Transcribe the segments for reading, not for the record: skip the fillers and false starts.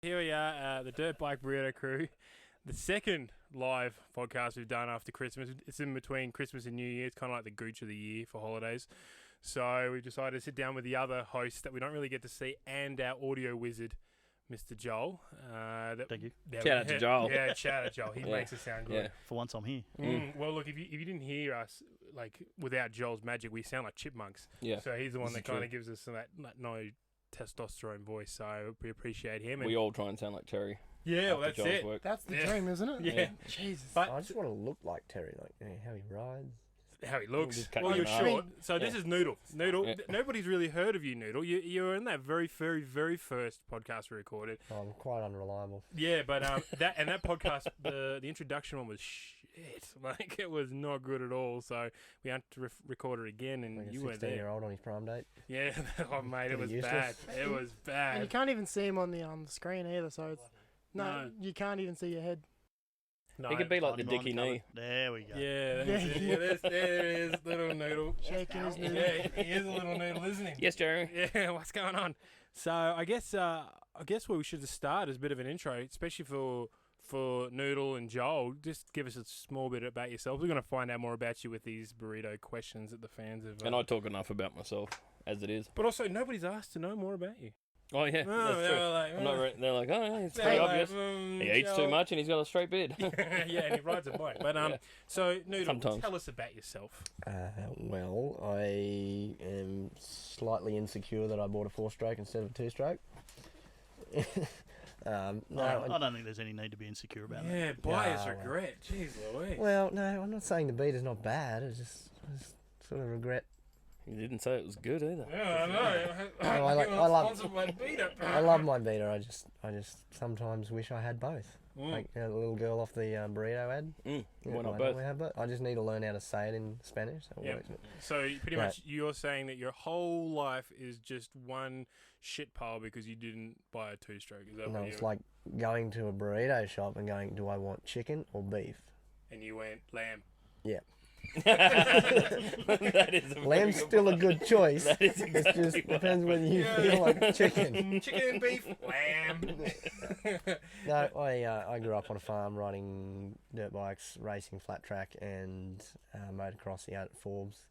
Here we are, the Dirt Bike Burrito crew. The second live podcast we've done after Christmas. It's in between Christmas and New Year. It's kind of like the gooch of the year for holidays. So we decided to sit down with the other hosts that we don't really get to see and our audio wizard, Mr. Joel. Thank you. Shout out to Joel. Yeah, shout out to Joel. He makes us sound good. Yeah. For once, I'm here. Well, look, if you didn't hear us, like, without Joel's magic, we sound like chipmunks. Yeah. So he's the one that This is kind of gives us that no testosterone voice. So we appreciate him. And We all try and sound like Terry. yeah, well, after that's Joel's it. work. That's the Yeah. dream, isn't it? Yeah. Jesus. But I just want to look like Terry, like how he rides. how he looks. Just cut Well, your you're arm. short. So this Yeah. is Noodle. Noodle. Yeah. Nobody's really heard of you, Noodle. You were in that very first podcast we recorded. I'm quite unreliable. Yeah, but that podcast, the introduction one was shit. Like, it was not good at all. So we had to record it again, and Like a you weren't there. 16-year-old on his prom date. Yeah, oh mate, it was Pretty bad. useless. It was And you bad. can't even see him on the screen either, so it's No. you can't even see your head. No, He could be like the Tiny Dickie Ron knee. covered. There we go. Yeah, there it is, little Noodle. Shaking his noodle. Yeah, he is a little noodle, isn't he? Yes, Jerry. Yeah, what's going on? So I guess where we should start is a bit of an intro, especially for Noodle and Joel. Just give us a small bit about yourself. We're going to find out more about you with these burrito questions that the fans have. And I talk enough about myself as it is. But also, nobody's asked to know more about you. Oh yeah, Oh, that's they true. were like, I'm not they're like, oh, yeah, it's they're pretty like, obvious. He eats too Joel- much and he's got a straight beard. Yeah, and he rides a bike. But Yeah. so Noodle, Sometimes. tell us about yourself. Well, I am slightly insecure that I bought a 4-stroke instead of a 2-stroke. No, I don't think there's any need to be insecure about that. Yeah, buyer's No. regret. Jeez Louise. well, no, I'm not saying the beat is not bad. I just sort of regret. He didn't say it was good either. Yeah, I know. No, I love- Sponsored by Beater. I love my beater. I just sometimes wish I had both. Mm. Like the little girl off the burrito ad. Mm. Yeah, Why not why both? don't we have both? I just need to learn how to say it in Spanish. That Yeah. works. So pretty Yeah. much you're saying that your whole life is just one shit pile because you didn't buy a 2-stroke. Is that No, what it's you like going to a burrito shop and going, do I want chicken or beef? and you went lamb? That is a very Lamb's good still a one. good choice. That is It exactly just what depends when you Yeah. feel like chicken. Chicken, beef, lamb. No, I grew up on a farm riding dirt bikes, racing flat track and motocross out at Forbes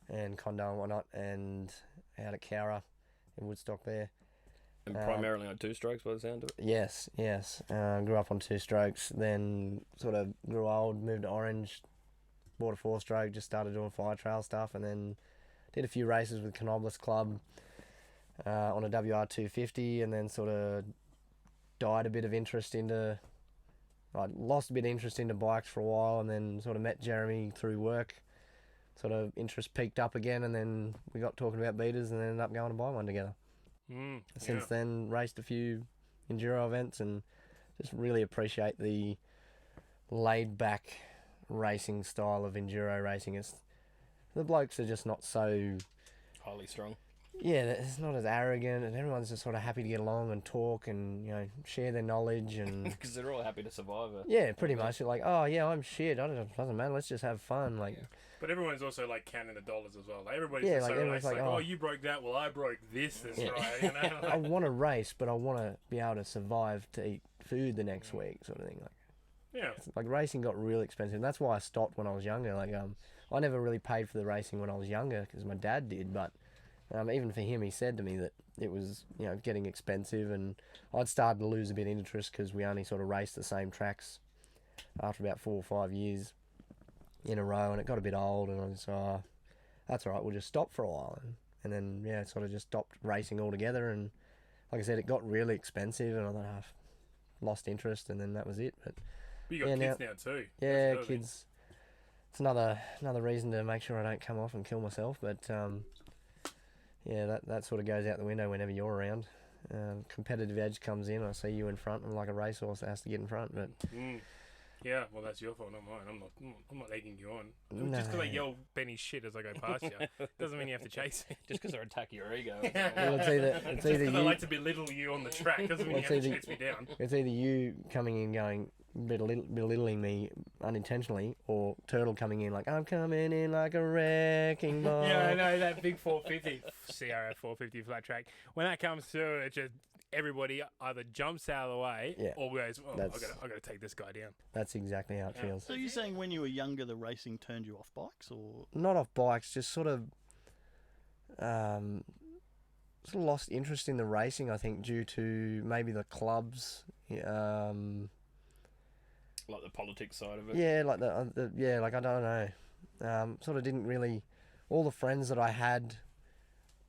and Condo and whatnot, and out at Cowra in Woodstock there. And primarily on 2-strokes by the sound of it. Yes. Grew up on 2-strokes, then sort of grew old, moved to Orange, bought a 4-stroke, just started doing fire trail stuff, and then did a few races with Canobolas Club on a WR250, and then sort of died a bit of interest into. I lost a bit of interest into bikes for a while, and then sort of met Jeremy through work. Sort of interest peaked up again, and then we got talking about beaters, and ended up going to buy one together. Since then, raced a few enduro events, and just really appreciate the laid back racing style of enduro racing. It's the blokes are just not so. Highly strong. Yeah, it's not as arrogant, and everyone's just sort of happy to get along and talk and share their knowledge and Because they're all happy to survive it. yeah, pretty much. You're like, oh yeah, I'm shit. I don't know, it doesn't matter. Let's just have fun. Like, But everyone's also like counting the dollars as well. Like everybody's Yeah, just like, so everyone's like, like, oh, oh. you broke that. Well, I broke this. That's Yeah. right. You know? I want to race, but I want to be able to survive to eat food the next week, sort of thing. Like. Yeah. Like racing got really expensive, and that's why I stopped when I was younger. Like I never really paid for the racing when I was younger because my dad did, but even for him, he said to me that it was getting expensive, and I'd started to lose a bit of interest because we only sort of raced the same tracks after about 4 or 5 years in a row, and it got a bit old, and I was that's all right, we'll just stop for a while, and then sort of just stopped racing altogether, and like I said, it got really expensive, and I thought I've lost interest, and then that was it, but. But you got Yeah, kids now too. Yeah, That's the other thing. kids. It's another reason to make sure I don't come off and kill myself. But that sort of goes out the window whenever you're around. Competitive edge comes in. I see you in front. I'm like a racehorse that has to get in front. But Yeah, well, that's your fault, not mine. I'm not egging you on. No. Just because I yell Benny's shit as I go past you doesn't mean you have to chase me. Just because they're attacking your ego. well, it's either Just 'cause I you. like to belittle you on the track doesn't mean you have to chase me down. It's either you coming in going belittling me unintentionally, or Turtle coming in like, I'm coming in like a wrecking ball. Yeah, I know that big 450 CRF 450 flat track. When that comes through, it just everybody either jumps out of the way Yeah. or goes, "Oh, I That's- got to take this guy down." That's exactly how it Yeah. feels. So you're saying when you were younger, the racing turned you off bikes, or Not off bikes, just sort of lost interest in the racing, I think, due to maybe the clubs. Like the politics side of it. Yeah, like like I don't know. Sort of didn't really. All the friends that I had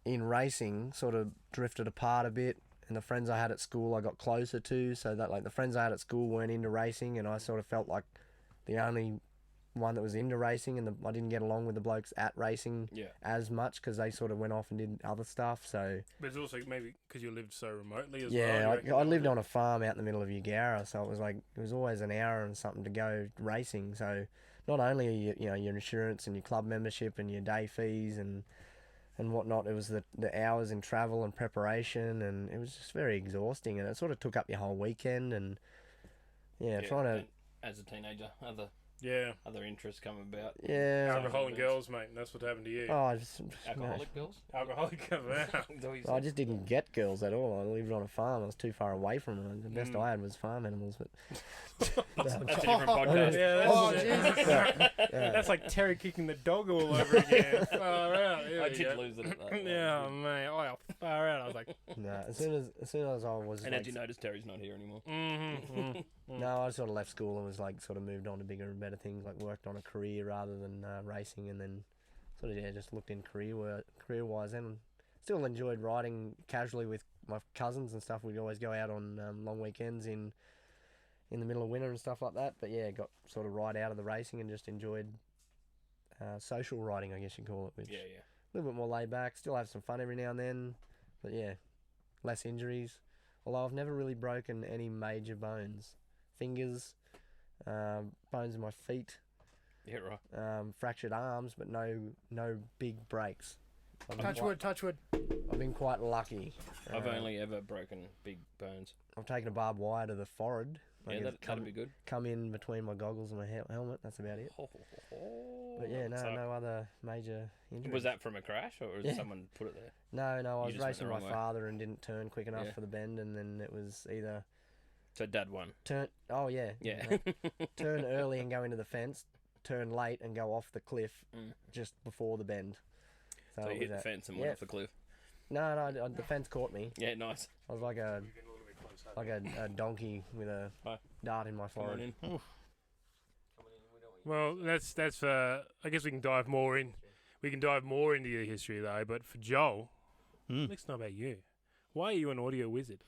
in racing sort of drifted apart a bit, and the friends I had at school I got closer to. So that like the friends I had at school weren't into racing, and I sort of felt like the only one that was into racing, and I didn't get along with the blokes at racing Yeah. as much because they sort of went off and did other stuff. So But it's also maybe because you lived so remotely as yeah, well. I lived on a farm out in the middle of Eugowra, so it was always an hour and something to go racing. So not only your insurance and your club membership and your day fees and whatnot, it was the hours in travel and preparation, and it was just very exhausting, and it sort of took up your whole weekend. And trying to and as a teenager, Yeah. other interests come about. Alcohol and girls, mate. That's what happened to you. I just Alcoholic girls. Alcoholic come out. I just didn't get girls at all. I lived on a farm. I was too far away from them. The best I had was farm animals. But That's a different podcast. Yeah, Oh, that's, Jesus. that's like Terry kicking the dog all over again. Far out. Here I we did go. lose it at that. Yeah, mate. Oh, far out. I was like, no, as soon as I was And like, did you notice Terry's not here anymore? no, I sort of left school and was like sort of moved on to bigger and better things, like worked on a career rather than racing, and then sort of just looked in career wise, and still enjoyed riding casually with my cousins and stuff. We'd always go out on long weekends in the middle of winter and stuff like that. But yeah, got sort of right out of the racing and just enjoyed social riding, I guess you'd call it, which Yeah. a little bit more laid back. Still have some fun every now and then, but yeah, less injuries. Although I've never really broken any major bones, fingers, bones in my feet, Yeah, right. fractured arms, but no big breaks. Touch wood. I've been quite lucky. I've only ever broken big bones. I've taken a barbed wire to the forehead. Yeah, Like, that'd be good. come in between my goggles and my helmet. That's about it. But yeah, So, no other major injuries. was that from a crash, or was Yeah. someone put it there? No, I You was just went racing the my wrong way. father and didn't turn quick enough Yeah. for the bend, and then it was either So Dad won. turn. Oh yeah, Yeah. turn early and go into the fence, turn late and go off the cliff Mm. just before the bend. So it you hit was the fence and yeah. went off the cliff. No, the fence caught me. Yeah, nice. I was like a donkey with a Hi. dart in my Come on forehead. in. well, that's I guess we can dive more in. We can dive more into your history though. But for Joel, let's know about you. Why are you an audio wizard?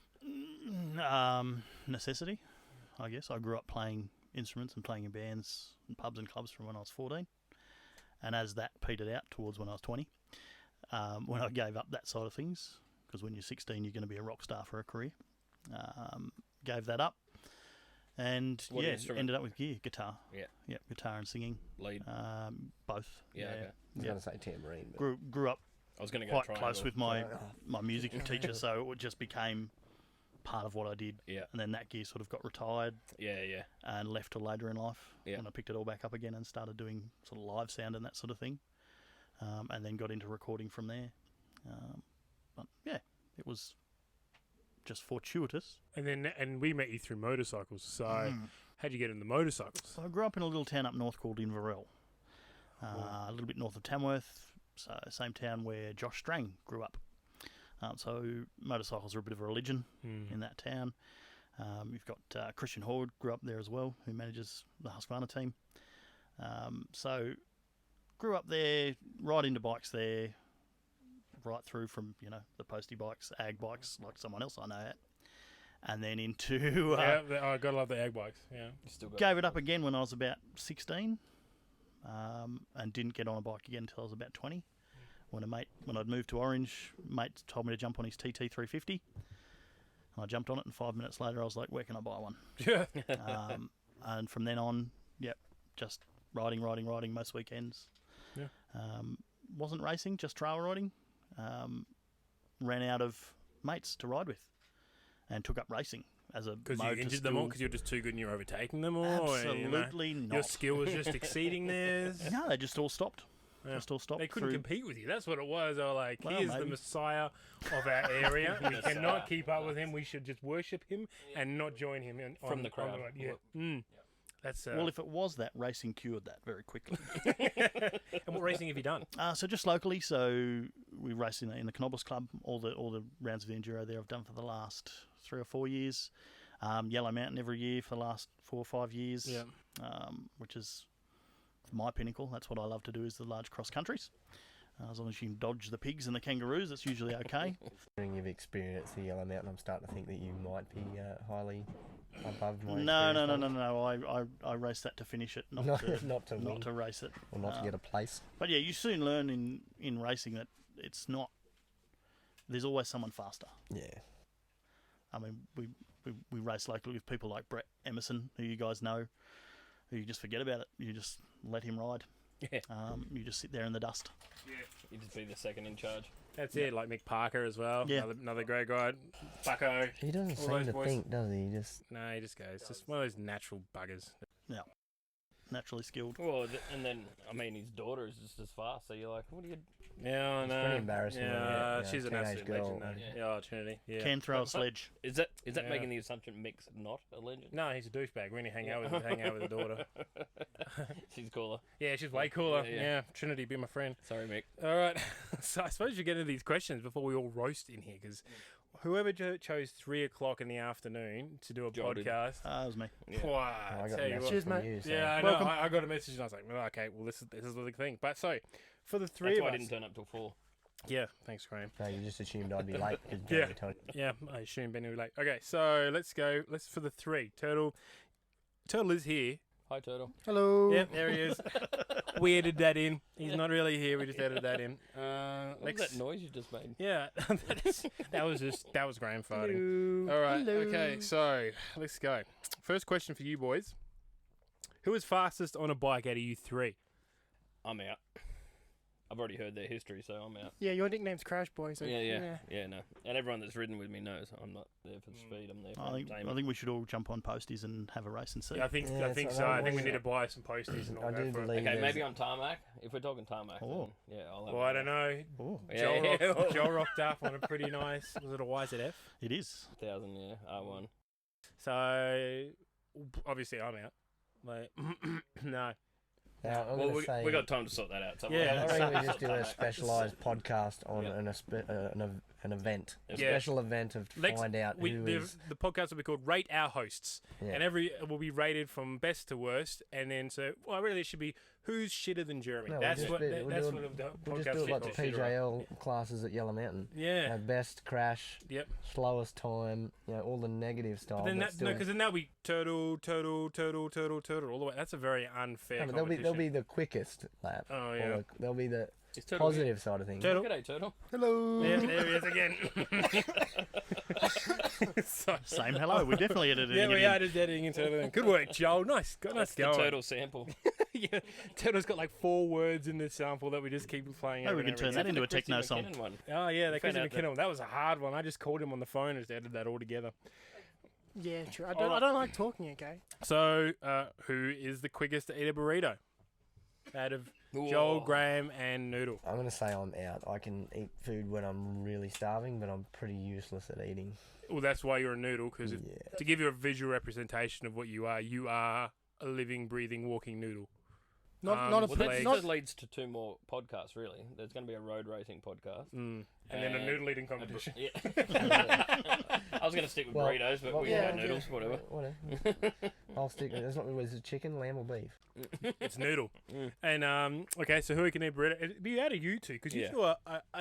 Necessity, I guess. I grew up playing instruments and playing in bands and pubs and clubs from when I was 14. And as that petered out towards when I was 20, when I gave up that side of things, because when you're 16 you're going to be a rock star for a career, gave that up. And What instrument? ended up with guitar. Yeah. Guitar and singing. Lead. Both. Yeah, okay. I was going to say tambourine, but Grew up I was going to go quite triangle. close with my music teacher, so it just became part of what I did. Yeah. And then that gear sort of got retired Yeah. and left till later in life. Yeah. When I picked it all back up again and started doing sort of live sound and that sort of thing. And then got into recording from there. But yeah, it was just fortuitous. And we met you through motorcycles. So how'd you get into motorcycles? So I grew up in a little town up north called Inverell. A little bit north of Tamworth, so same town where Josh Strang grew up. So motorcycles are a bit of a religion in that town. You've got Christian Horde grew up there as well, who manages the Husqvarna team. So grew up there, right into bikes there, right through from the postie bikes, ag bikes, like someone else I know at, and then into I gotta love the ag bikes. Yeah. You still got gave it up again when I was about 16, and didn't get on a bike again until I was about 20. When I'd moved to Orange, mate told me to jump on his TT350. I jumped on it, and 5 minutes later I was like, where can I buy one? Yeah. And from then on, just riding most weekends. Yeah. Wasn't racing, just trail riding. Ran out of mates to ride with, and took up racing as a Because you mode to injured them all still- because you're just too good and you're overtaking them all? Absolutely not. Your skill was just exceeding theirs? No, they just all stopped. Yeah. Just all stopped. They couldn't through. compete with you. That's what it was. They were like, Well, here's the maybe. messiah of our area. We Messiah. cannot keep up with him. We should just worship him and not join him From the crowd. on road. Yeah. Mm. That's Well, if it was that, racing cured that very quickly. And what racing have you done? So just locally, so we race in the Knobbers Club. All the rounds of the enduro there I've done for the last 3 or 4 years. Yellow Mountain every year for the last 4 or 5 years. Yeah. Which is my pinnacle. That's what I love to do, is the large cross countries. As long as you can dodge the pigs and the kangaroos, it's usually okay. Considering you've experienced the Yellow Mountain, I'm starting to think that you might be highly above my No. experience I race that to finish it, not level. to not to win, not to race it. or not to get a place. But yeah, you soon learn in racing that it's not. There's always someone faster. Yeah. I mean, we race locally with people like Brett Emerson, who you guys know, who you just forget about it. You just let him ride. Yeah. You just sit there in the dust. You just be the second in charge. That's it. Like Mick Parker as well. Yeah. Another great guy. Bucko. He doesn't All seem those to boys. think, does he? He just No, he just goes. Just one of those natural buggers. Naturally skilled. Well, and then I mean, his daughter is just as fast. So you're like, what do you? Yeah, I It's know. pretty embarrassing when you Yeah, get, she's an teenage absolute girl. legend. Though. Yeah. Yeah, Trinity. Yeah. Can throw a sledge. Is that Yeah. making the assumption Mick's not a legend? No, he's a douchebag. We only hang out with the daughter. She's cooler. Yeah, she's way cooler. Yeah, Yeah, yeah. Trinity, be my friend. Sorry, Mick. All right. So I suppose we get into these questions before we all roast in here, because whoever chose 3 o'clock in the afternoon to do a John did. podcast. That was me. Yeah. Wow, I got tell a you message what. Cheers, from mate. you. So. Yeah, I know. Welcome. I got a message and I was like, well, okay, well, this is the thing. But so, for the three That's of why I us. didn't turn up till 4. Yeah, thanks, Graeme. No, you just assumed I'd be late. 'cause Yeah. Jamie told you. Yeah, I assume Benny would be late. Okay, so let's go. Let's for the 3. Turtle is here. Hi, Turtle. Hello. Yep, there he is. We edited that in. He's not really here. We just edited that in. What was that noise you just made? Yeah, that was Graeme farting. Hello. All right. Hello. Okay. So let's go. First question for you boys: who is fastest on a bike out of you 3? I'm out. I've already heard their history, so I'm out. Yeah, your nickname's Crash Boy. So Yeah, no. And everyone that's ridden with me knows I'm not there for the speed. I'm there for I entertainment. think we should all jump on posties and have a race and see. Yeah, I think Yeah, so. so I think we that need to was- buy some posties and all I that. do for it. believe Okay, there's- maybe on tarmac. If we're talking tarmac, Oh. then, yeah, I'll have Well, I don't know. Oh, Yeah. Joel rocked up on a pretty nice. Was it a YZF? it is. 1,000, yeah, R1. So obviously I'm out. Like no. Now, I'm Well, gonna say, we got time to sort that out. So Yeah, I we'll- reckon we just do a specialised podcast on Yeah. an event, a Yeah. special event of Lex- find out who is. The podcast will be called Rate Our Hosts, Yeah. and it will be rated from best to worst, and then really it should be who's shitter than Jeremy. No, we'll that's just what do- that- we'll that's do what it- the We'll podcast just do it like the should be. PJL classes at Yellow Mountain. Yeah. Best crash, Yep. slowest time, all the negative stuff. But then because then that'll be turtle, all the way. That's a very unfair. they'll be the quickest lap. Oh, or yeah. they'll be the Is Turtle positive side of things. Turtle. G'day, Turtle. Hello. Yeah, there he is again. So- Same hello. We definitely edited yeah, it we in. are just editing into everything. Good work, Joel. Nice That's the going. turtle sample. Yeah, Turtle's got like 4 words in this sample that we just keep playing. Maybe over we can and turn over that again. into a Christy techno song. McKinnon one. Oh yeah, We that found Christy out that- McKinnon. That was a hard one. I just called him on the phone and just edited that all together. Yeah, true. I Alright. don't like talking. Okay. So, who is the quickest to eat a burrito? Out of Joel, Whoa. Graeme, and Noodle. I'm gonna say I'm out. I can eat food when I'm really starving, but I'm pretty useless at eating. Well, that's why you're a noodle, because Yeah. to give you a visual representation of what you are a living, breathing, walking noodle. Not a Well, Legs. that leads to 2 more podcasts, really. There's going to be a road racing podcast. And then a noodle eating competition. Yeah. I was going to stick with Well, burritos, but well, we yeah, had noodles, whatever. Whatever. I'll stick. It's not. Was it chicken, lamb, or beef? It's noodle. Mm. And okay, so who can eat burrito? It'd be out of you two, because you Yeah. two are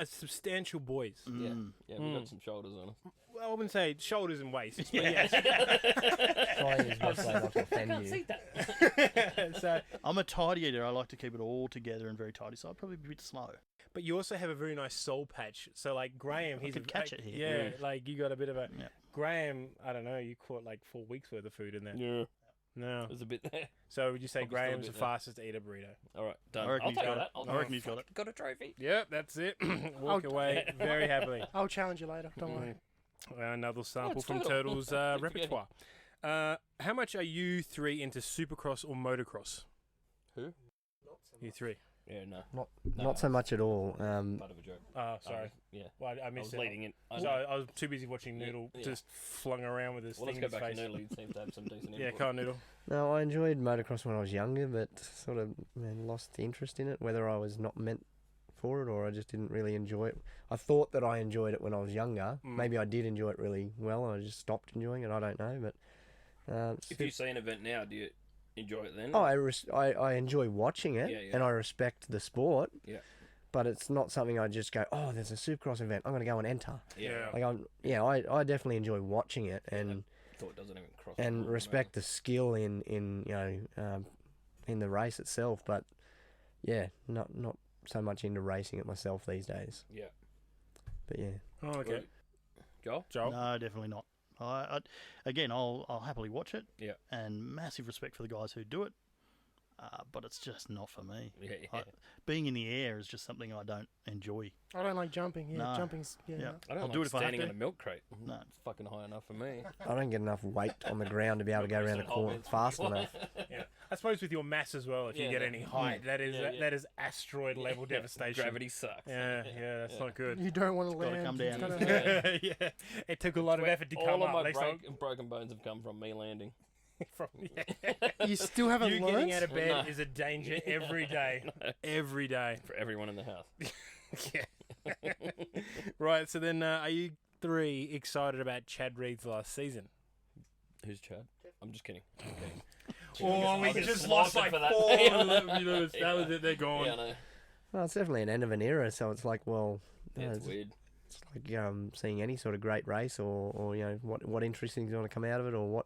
substantial boys. Mm. Yeah, we got some shoulders on us. Well, I wouldn't say shoulders and waists, but Yeah. yes. Trying his best way not to offend you. that. So, I'm a tidy eater. I like to keep it all together and very tidy, so I'd probably be a bit slow. but you also have a very nice soul patch. So, like Graeme, I he's could catch it here. Yeah, Mm. like you got a bit of a Yeah. Graeme. I don't know. You caught like 4 weeks worth of food in there. Yeah, No. there's a bit there. So would you say Probably still a Graham's the bit there. fastest to eat a burrito? All right, done. I reckon I'll he's take got that. it. I'll I reckon he's got it. Got a trophy. Yep, that's it. Walk away very happily. I'll challenge you later. Don't worry. Another sample it's from Turtle. Turtle's repertoire. How much are you 3 into Supercross or motocross? Who? You 3. Yeah, no. Not so much at all. Part of a joke. Oh, sorry. Yeah. Well, I I missed was it. leading in. So I was too busy watching Yeah, Noodle yeah. just flung around with his Well, thing let's go in back his to face. Noodle. He seems to have some decent Yeah, input. come on, Noodle. No, I enjoyed motocross when I was younger, but sort of lost the interest in it. Whether I was not meant for it or I just didn't really enjoy it. I thought that I enjoyed it when I was younger. Maybe I did enjoy it really well, and I just stopped enjoying it. I don't know, but If you see an event now, do you enjoy it then? oh, I enjoy watching it, Yeah, yeah. and I respect the sport. Yeah. But it's not something I just go, oh, there's a Supercross event, I'm going to go and enter. Yeah. Like I definitely enjoy watching it and Thought it doesn't even cross. my and mind, respect the skill in in the race itself. But yeah, not so much into racing it myself these days. Yeah. But yeah, Oh, okay. Joel? Joel? No, definitely not. I'll happily watch it. Yeah. And massive respect for the guys who do it. But it's just not for me. Yeah, yeah. Being in the air is just something I don't enjoy. I don't like jumping. Yeah, No. jumping's Yeah. I don't I'll like do it if I have standing to. on a milk crate. No. It's fucking high enough for me. I don't get enough weight on the ground to be able to go around a corner fast enough. Yeah. I suppose with your mass as well, if you Yeah, get no. any height, that is Yeah, yeah. that is asteroid level devastation. Gravity sucks. Yeah, that's not good. You don't want to gotta land. come It's down. gotta hurt. Yeah, it took a lot of effort to All come of up. my At least I'm broken bones have come from me landing. from, You still haven't you learned. getting out of bed No. is a danger every day. Every day. For everyone in the house. Yeah. Right. So then, are you three excited about Chad Reed's last season? Who's Chad? I'm just kidding. I'm kidding. Oh, we I'll get just lost slaughtered like for that. 4 minutes. That was it. They're gone. Yeah, I know. Well, it's definitely an end of an era. So it's like, well, Yeah, it's weird. it's like seeing any sort of great race, or what interesting is going to come out of it, or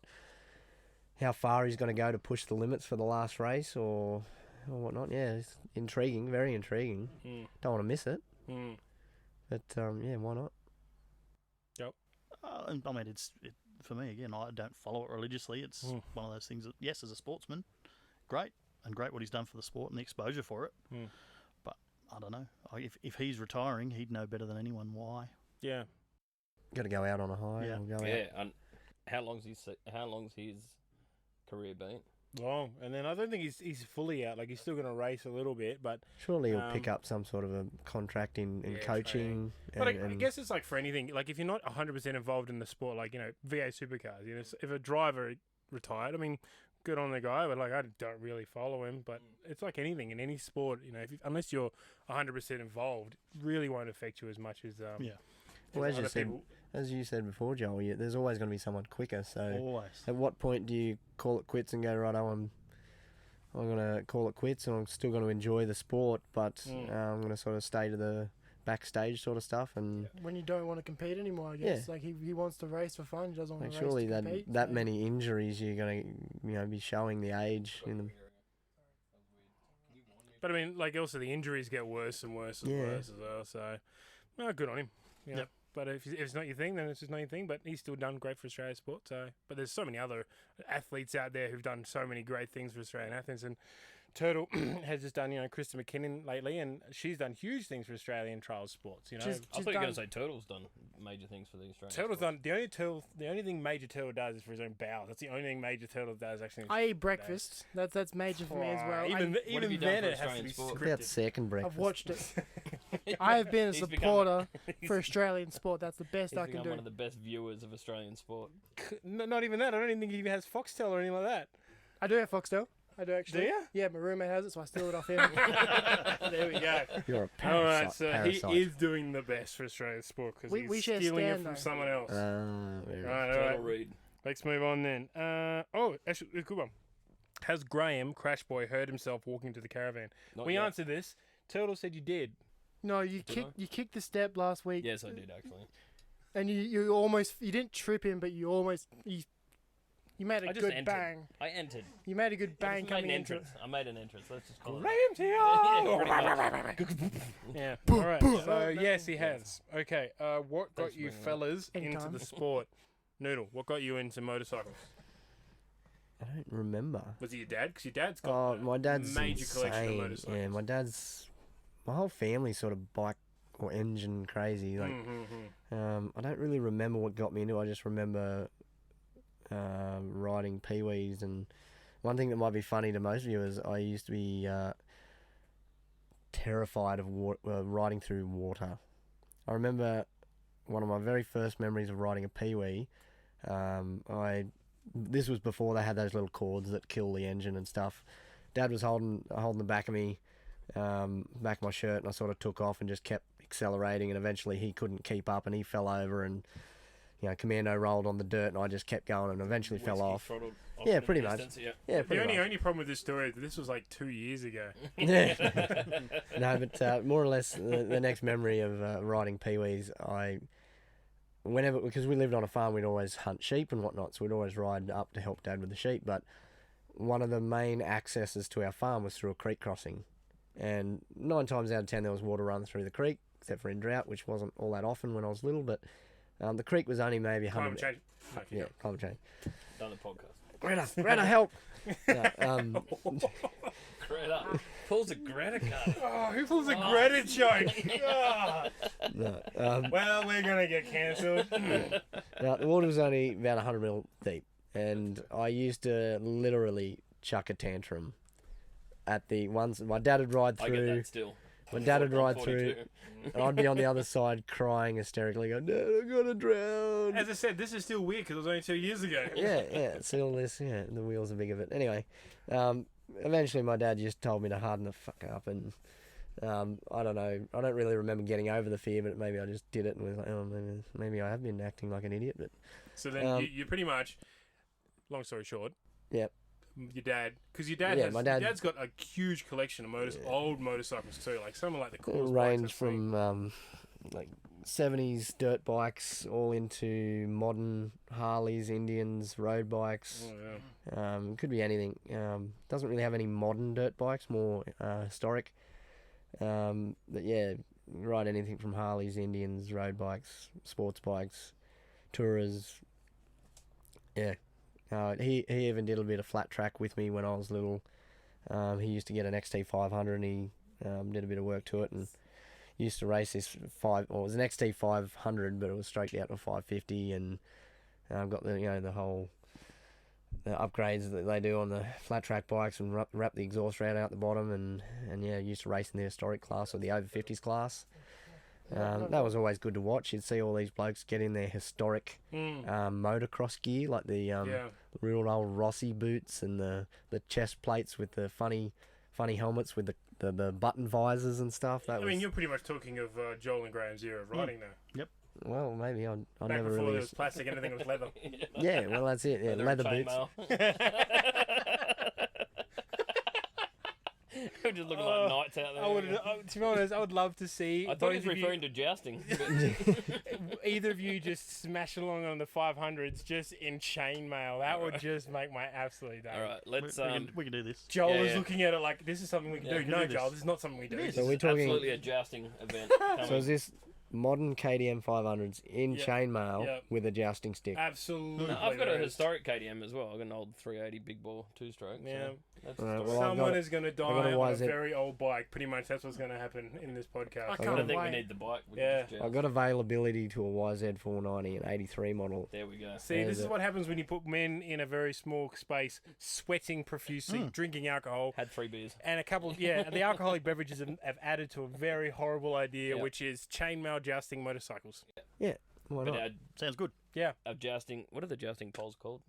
how far he's going to go to push the limits for the last race, or whatnot. Yeah, it's intriguing, very intriguing. Don't want to miss it, but yeah, why not? I mean, for me again. I don't follow it religiously. It's one of those things that, yes, as a sportsman, great what he's done for the sport and the exposure for it. But I don't know. If he's retiring, he'd know better than anyone why. Yeah. Got to go out on a high. Yeah. Or go out. Yeah, and how long's his career been? Long. And then I don't think he's fully out. Like, he's still going to race a little bit, but Surely he'll pick up some sort of a contract in Yeah, coaching. But I and guess it's like for anything. Like if you're not 100% involved in the sport, like VA supercars. If a driver retired, I mean, good on the guy. But like I don't really follow him. But it's like anything in any sport. Unless you're 100% involved, it really won't affect you as much as Well, as you other said, people. as you said before, Joel, there's always going to be someone quicker. So Always. at what point do you call it quits and go, right, I'm going to call it quits and I'm still going to enjoy the sport, but I'm going to sort of stay to the backstage sort of stuff. And When you don't want to compete anymore, I guess. Yeah. Like he wants to race for fun. He doesn't want like to surely race to compete. that so- many injuries, you're going to be showing the age in them. But I mean, like also the injuries get worse and worse and Yeah. worse as well. So, no, good on him. Yeah. Yep. But if it's not your thing, then it's just not your thing. But he's still done great for Australian sport. So, but there's so many other athletes out there who've done so many great things for Australian athletes. And Turtle has just done, Krista McKinnon lately, and she's done huge things for Australian trials sports. She's I thought you were done- going to say Turtle's done major things for the Australian. Turtle's sport. done the only thing Major Turtle does is for his own bowels. That's the only thing Major Turtle does actually. I eat breakfast. That's major for me as well. Even What have you done then, for it has to Australian be sport? What about scripted. second breakfast? I've watched it. I have been a He's become- supporter for Australian sport. That's the best He's I can become do. one of the best viewers of Australian sport. Not even that. I don't even think he even has Foxtel or anything like that. I do have Foxtel. I do actually. Do ya? Yeah, my roommate has it, so I steal it off him. There we go. You're a All parasite. right, so parasite. he is doing the best for Australian sport because We he's share stealing it stand, from though. someone else. Very All right, all Turtle right. Reed. Let's move on then. Actually, a good one. Has Graeme, Crash Boy, hurt himself walking to the caravan? Not We yet. answered this. Turtle said you did. No, you Did kicked the step last week. Yes, I did actually. And you almost didn't trip him, but you made a I just good entered. bang. I entered. You made a good I bang just made an coming into it. entrance. I made an entrance. Let's just call it. Graeme Yeah, to pretty much. Yeah. All right. So No, yes, he no. has. Okay. What got Thanks for you bringing it up. fellas into Anytime. the sport? Noodle. What got you into motorcycles? I don't remember. Was it your dad? Because your dad's got Oh, my dad's major collection of insane. motorcycles. Yeah, my whole family's sort of bike or engine crazy. Like, I don't really remember what got me into it. I just remember riding peewees, and one thing that might be funny to most viewers, I used to be terrified of riding through water. I remember one of my very first memories of riding a Pee-wee. This was before they had those little cords that kill the engine and stuff. Dad was holding the back of me, back of my shirt, and I sort of took off and just kept accelerating, and eventually he couldn't keep up and he fell over and, commando rolled on the dirt, and I just kept going and eventually fell off. Yeah, pretty much. Yeah, pretty much. Only problem with this story is that this was like 2 years ago. No, but more or less the next memory of riding Pee-wees, because we lived on a farm, we'd always hunt sheep and whatnot, so we'd always ride up to help Dad with the sheep. But one of the main accesses to our farm was through a creek crossing, and 9 times out of 10 there was water running through the creek, except for in drought, which wasn't all that often when I was little. But the creek was only maybe 100. Climate change. Yeah, climate change. Done the podcast. Greta, help! No, Greta. Pulls a Greta card. Oh, who pulls a Greta joke? Oh. no, Well, we're going to get cancelled. no, the water was only about 100 mil deep, and I used to literally chuck a tantrum at the ones my dad would ride through. I get that still. My dad would ride 42. through, and I'd be on the other side crying hysterically, going, "Dad, I'm gonna drown." As I said, this is still weird because it was only 2 years ago. Yeah. See all this, the wheels are big of it. Anyway, eventually my dad just told me to harden the fuck up, and I don't know. I don't really remember getting over the fear, but maybe I just did it and was like, oh, maybe I have been acting like an idiot. But so then you pretty much, long story short. Yep. Your dad, because your dad my dad's got a huge collection of old motorcycles too, like some of like the coolest range bikes I've seen. from like 70s dirt bikes all into modern Harleys, Indians, road bikes. Oh, yeah. Could be anything. Doesn't really have any modern dirt bikes, more historic. But yeah, ride anything from Harleys, Indians, road bikes, sports bikes, tourers. Yeah. He even did a bit of flat track with me when I was little. He used to get an XT500 and he did a bit of work to it and used to race this it was an XT500, but it was straight out to 550, and got the whole upgrades that they do on the flat track bikes and wrap the exhaust rod out the bottom, and used to race in the historic class or the over 50s class. That was always good to watch. You'd see all these blokes get in their historic motocross gear, like the real old Rossi boots and the chest plates with the funny helmets with the button visors and stuff. You're pretty much talking of Joel and Graham's era of riding now. Yep. Well, maybe I Back never before really. there was plastic, anything was leather. Yeah, well that's it. Yeah, leather boots. We're just looking like knights out there. To be honest, I would love to see. I thought he was referring to jousting. Either of you just smash along on the 500s just in chainmail. That would just make my absolute day. All right, let's. We can do this. Joel Yeah, is yeah. looking at it like this is something we can do. we can No, do Joel, this. this is not something we do. is. So we're talking. Absolutely a jousting event. So is this modern KTM 500s in Yep. chainmail Yep. with a jousting stick? Absolutely. No, I've got a there is. historic KTM as well. I've got an old 380 big bore 2-stroke. Yeah. So that's Alright, the well, story. I've Someone got is going to die got a on a YZ. very old bike. Pretty much that's what's going to happen in this podcast. I I can't don't think wait. we need the bike. We Yeah. can just I've got availability to a YZ490, an 83 model. There we go. See, this There's is it. what happens when you put men in a very small space, sweating profusely, drinking alcohol. Had 3 beers. And a couple of, the alcoholic beverages have added to a very horrible idea, Yep. which is chainmail jousting motorcycles. Why But not? Sounds good. our jousting, what are the jousting poles called?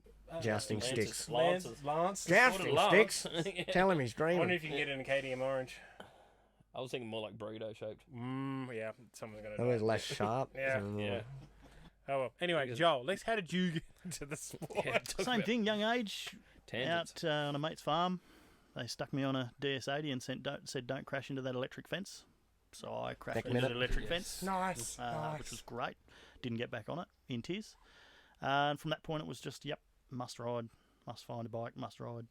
Jousting Lances. sticks. Lances. Lance. Jousting Lance. sticks? Yeah. Tell him he's I wonder dreaming. if you can get it in a KTM orange. I was thinking more like burrito shaped. Yeah, someone's going to That die. was less sharp. Yeah. so more- Yeah. Oh, well. Anyway, Joel, how did you get into the sport? Same thing, young age, Tangents. out on a mate's farm. They stuck me on a DS80 and said don't crash into that electric fence. So I crashed Back into minute. the electric Yes. fence, Nice. which was great. Didn't get back on it, in tears. And from that point it was just, must ride, must find a bike, must ride.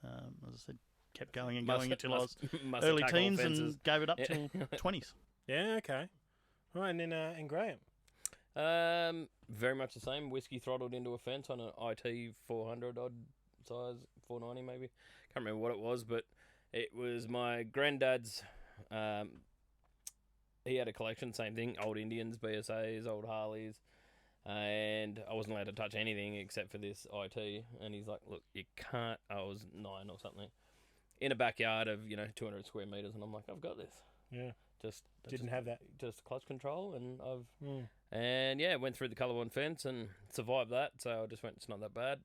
As I said, kept going and going until I was must early attack all teens fences. and gave it up Yeah. till 20s. Yeah, okay. All right, and then and Graham. Very much the same. Whiskey throttled into a fence on an IT 400 odd size, 490 maybe. Can't remember what it was, but it was my granddad's. He had a collection, same thing, old Indians, BSAs, old Harleys, and I wasn't allowed to touch anything except for this IT. And he's like, "Look, you can't." I was 9 or something. in a backyard of 200 square meters, and I'm like, I've got this. Yeah. Just Didn't have that. just clutch control, and Mm. and yeah, went through the colour-one fence and survived that. So I just went, it's not that bad,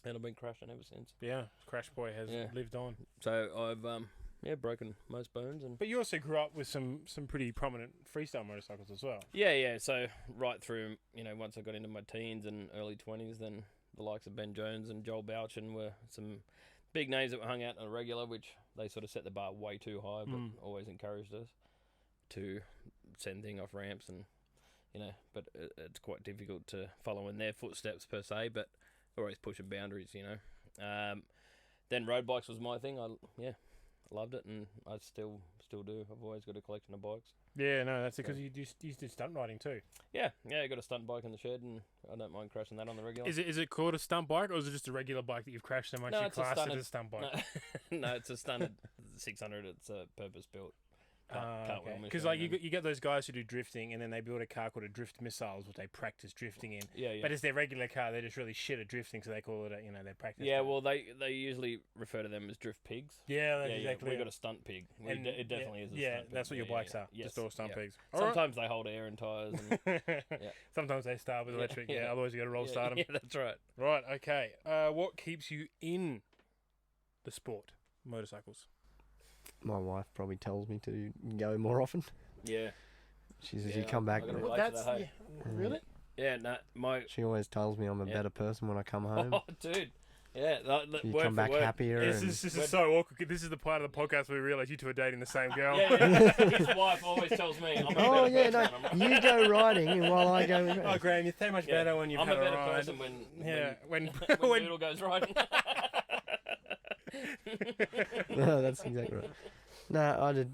and I've been crashing ever since. Yeah, Crash Boy has Yeah. lived on. So I've broken most bones, and But you also grew up with some pretty prominent freestyle motorcycles as well. yeah. So right through, once I got into my teens and early 20s, then the likes of Ben Jones and Joel Bouchin were some big names that were hung out on a regular, which they sort of set the bar way too high, but always encouraged us to send things off ramps, and but it's quite difficult to follow in their footsteps per se, but always pushing boundaries. Then road bikes was my thing. I loved it, and I still do. I've always got a collection of bikes. Yeah, no, that's because you did stunt riding too. Yeah, I got a stunt bike in the shed, and I don't mind crashing that on the regular. Is it called a stunt bike, or is it just a regular bike that you've crashed so much No, you it's a class it stunted- as a stunt bike? No, it's a stunted 600. It's a purpose-built cartwheel machine. Because like you get those guys who do drifting, and then they build a car called a drift missiles, which they practice drifting in. Yeah. But it's their regular car. They're just really shit at drifting, so they call it they practice. Yeah, car. well, they usually refer to them as drift pigs. Yeah, that's exactly. We it. got a stunt pig. It definitely is a Yeah, stunt pig. that's what your bikes are. Yes, Just all stunt yeah. pigs. All right. Sometimes they hold air in tyres. And Sometimes they start with electric. Yeah, yeah. otherwise you got to roll start them. Yeah, that's right. Right. Okay. What keeps you in the sport, motorcycles? My wife probably tells me to go more often. Yeah. She says Yeah, you come back. I gotta Well, relate to that's that, hey? really. Yeah, my She always tells me I'm a Yeah. better person when I come home. oh, dude. Yeah, You word come for back word. happier. This And is so awkward. This is the part of the podcast where we realise you two are dating the same girl. Yeah. His wife always tells me I'm a better oh yeah, person when I'm no, you go riding and while I go. Oh, Graeme, you're so much Yeah. better when you've I'm had a better ride. person when when when Noodle goes riding. No, that's exactly right. No,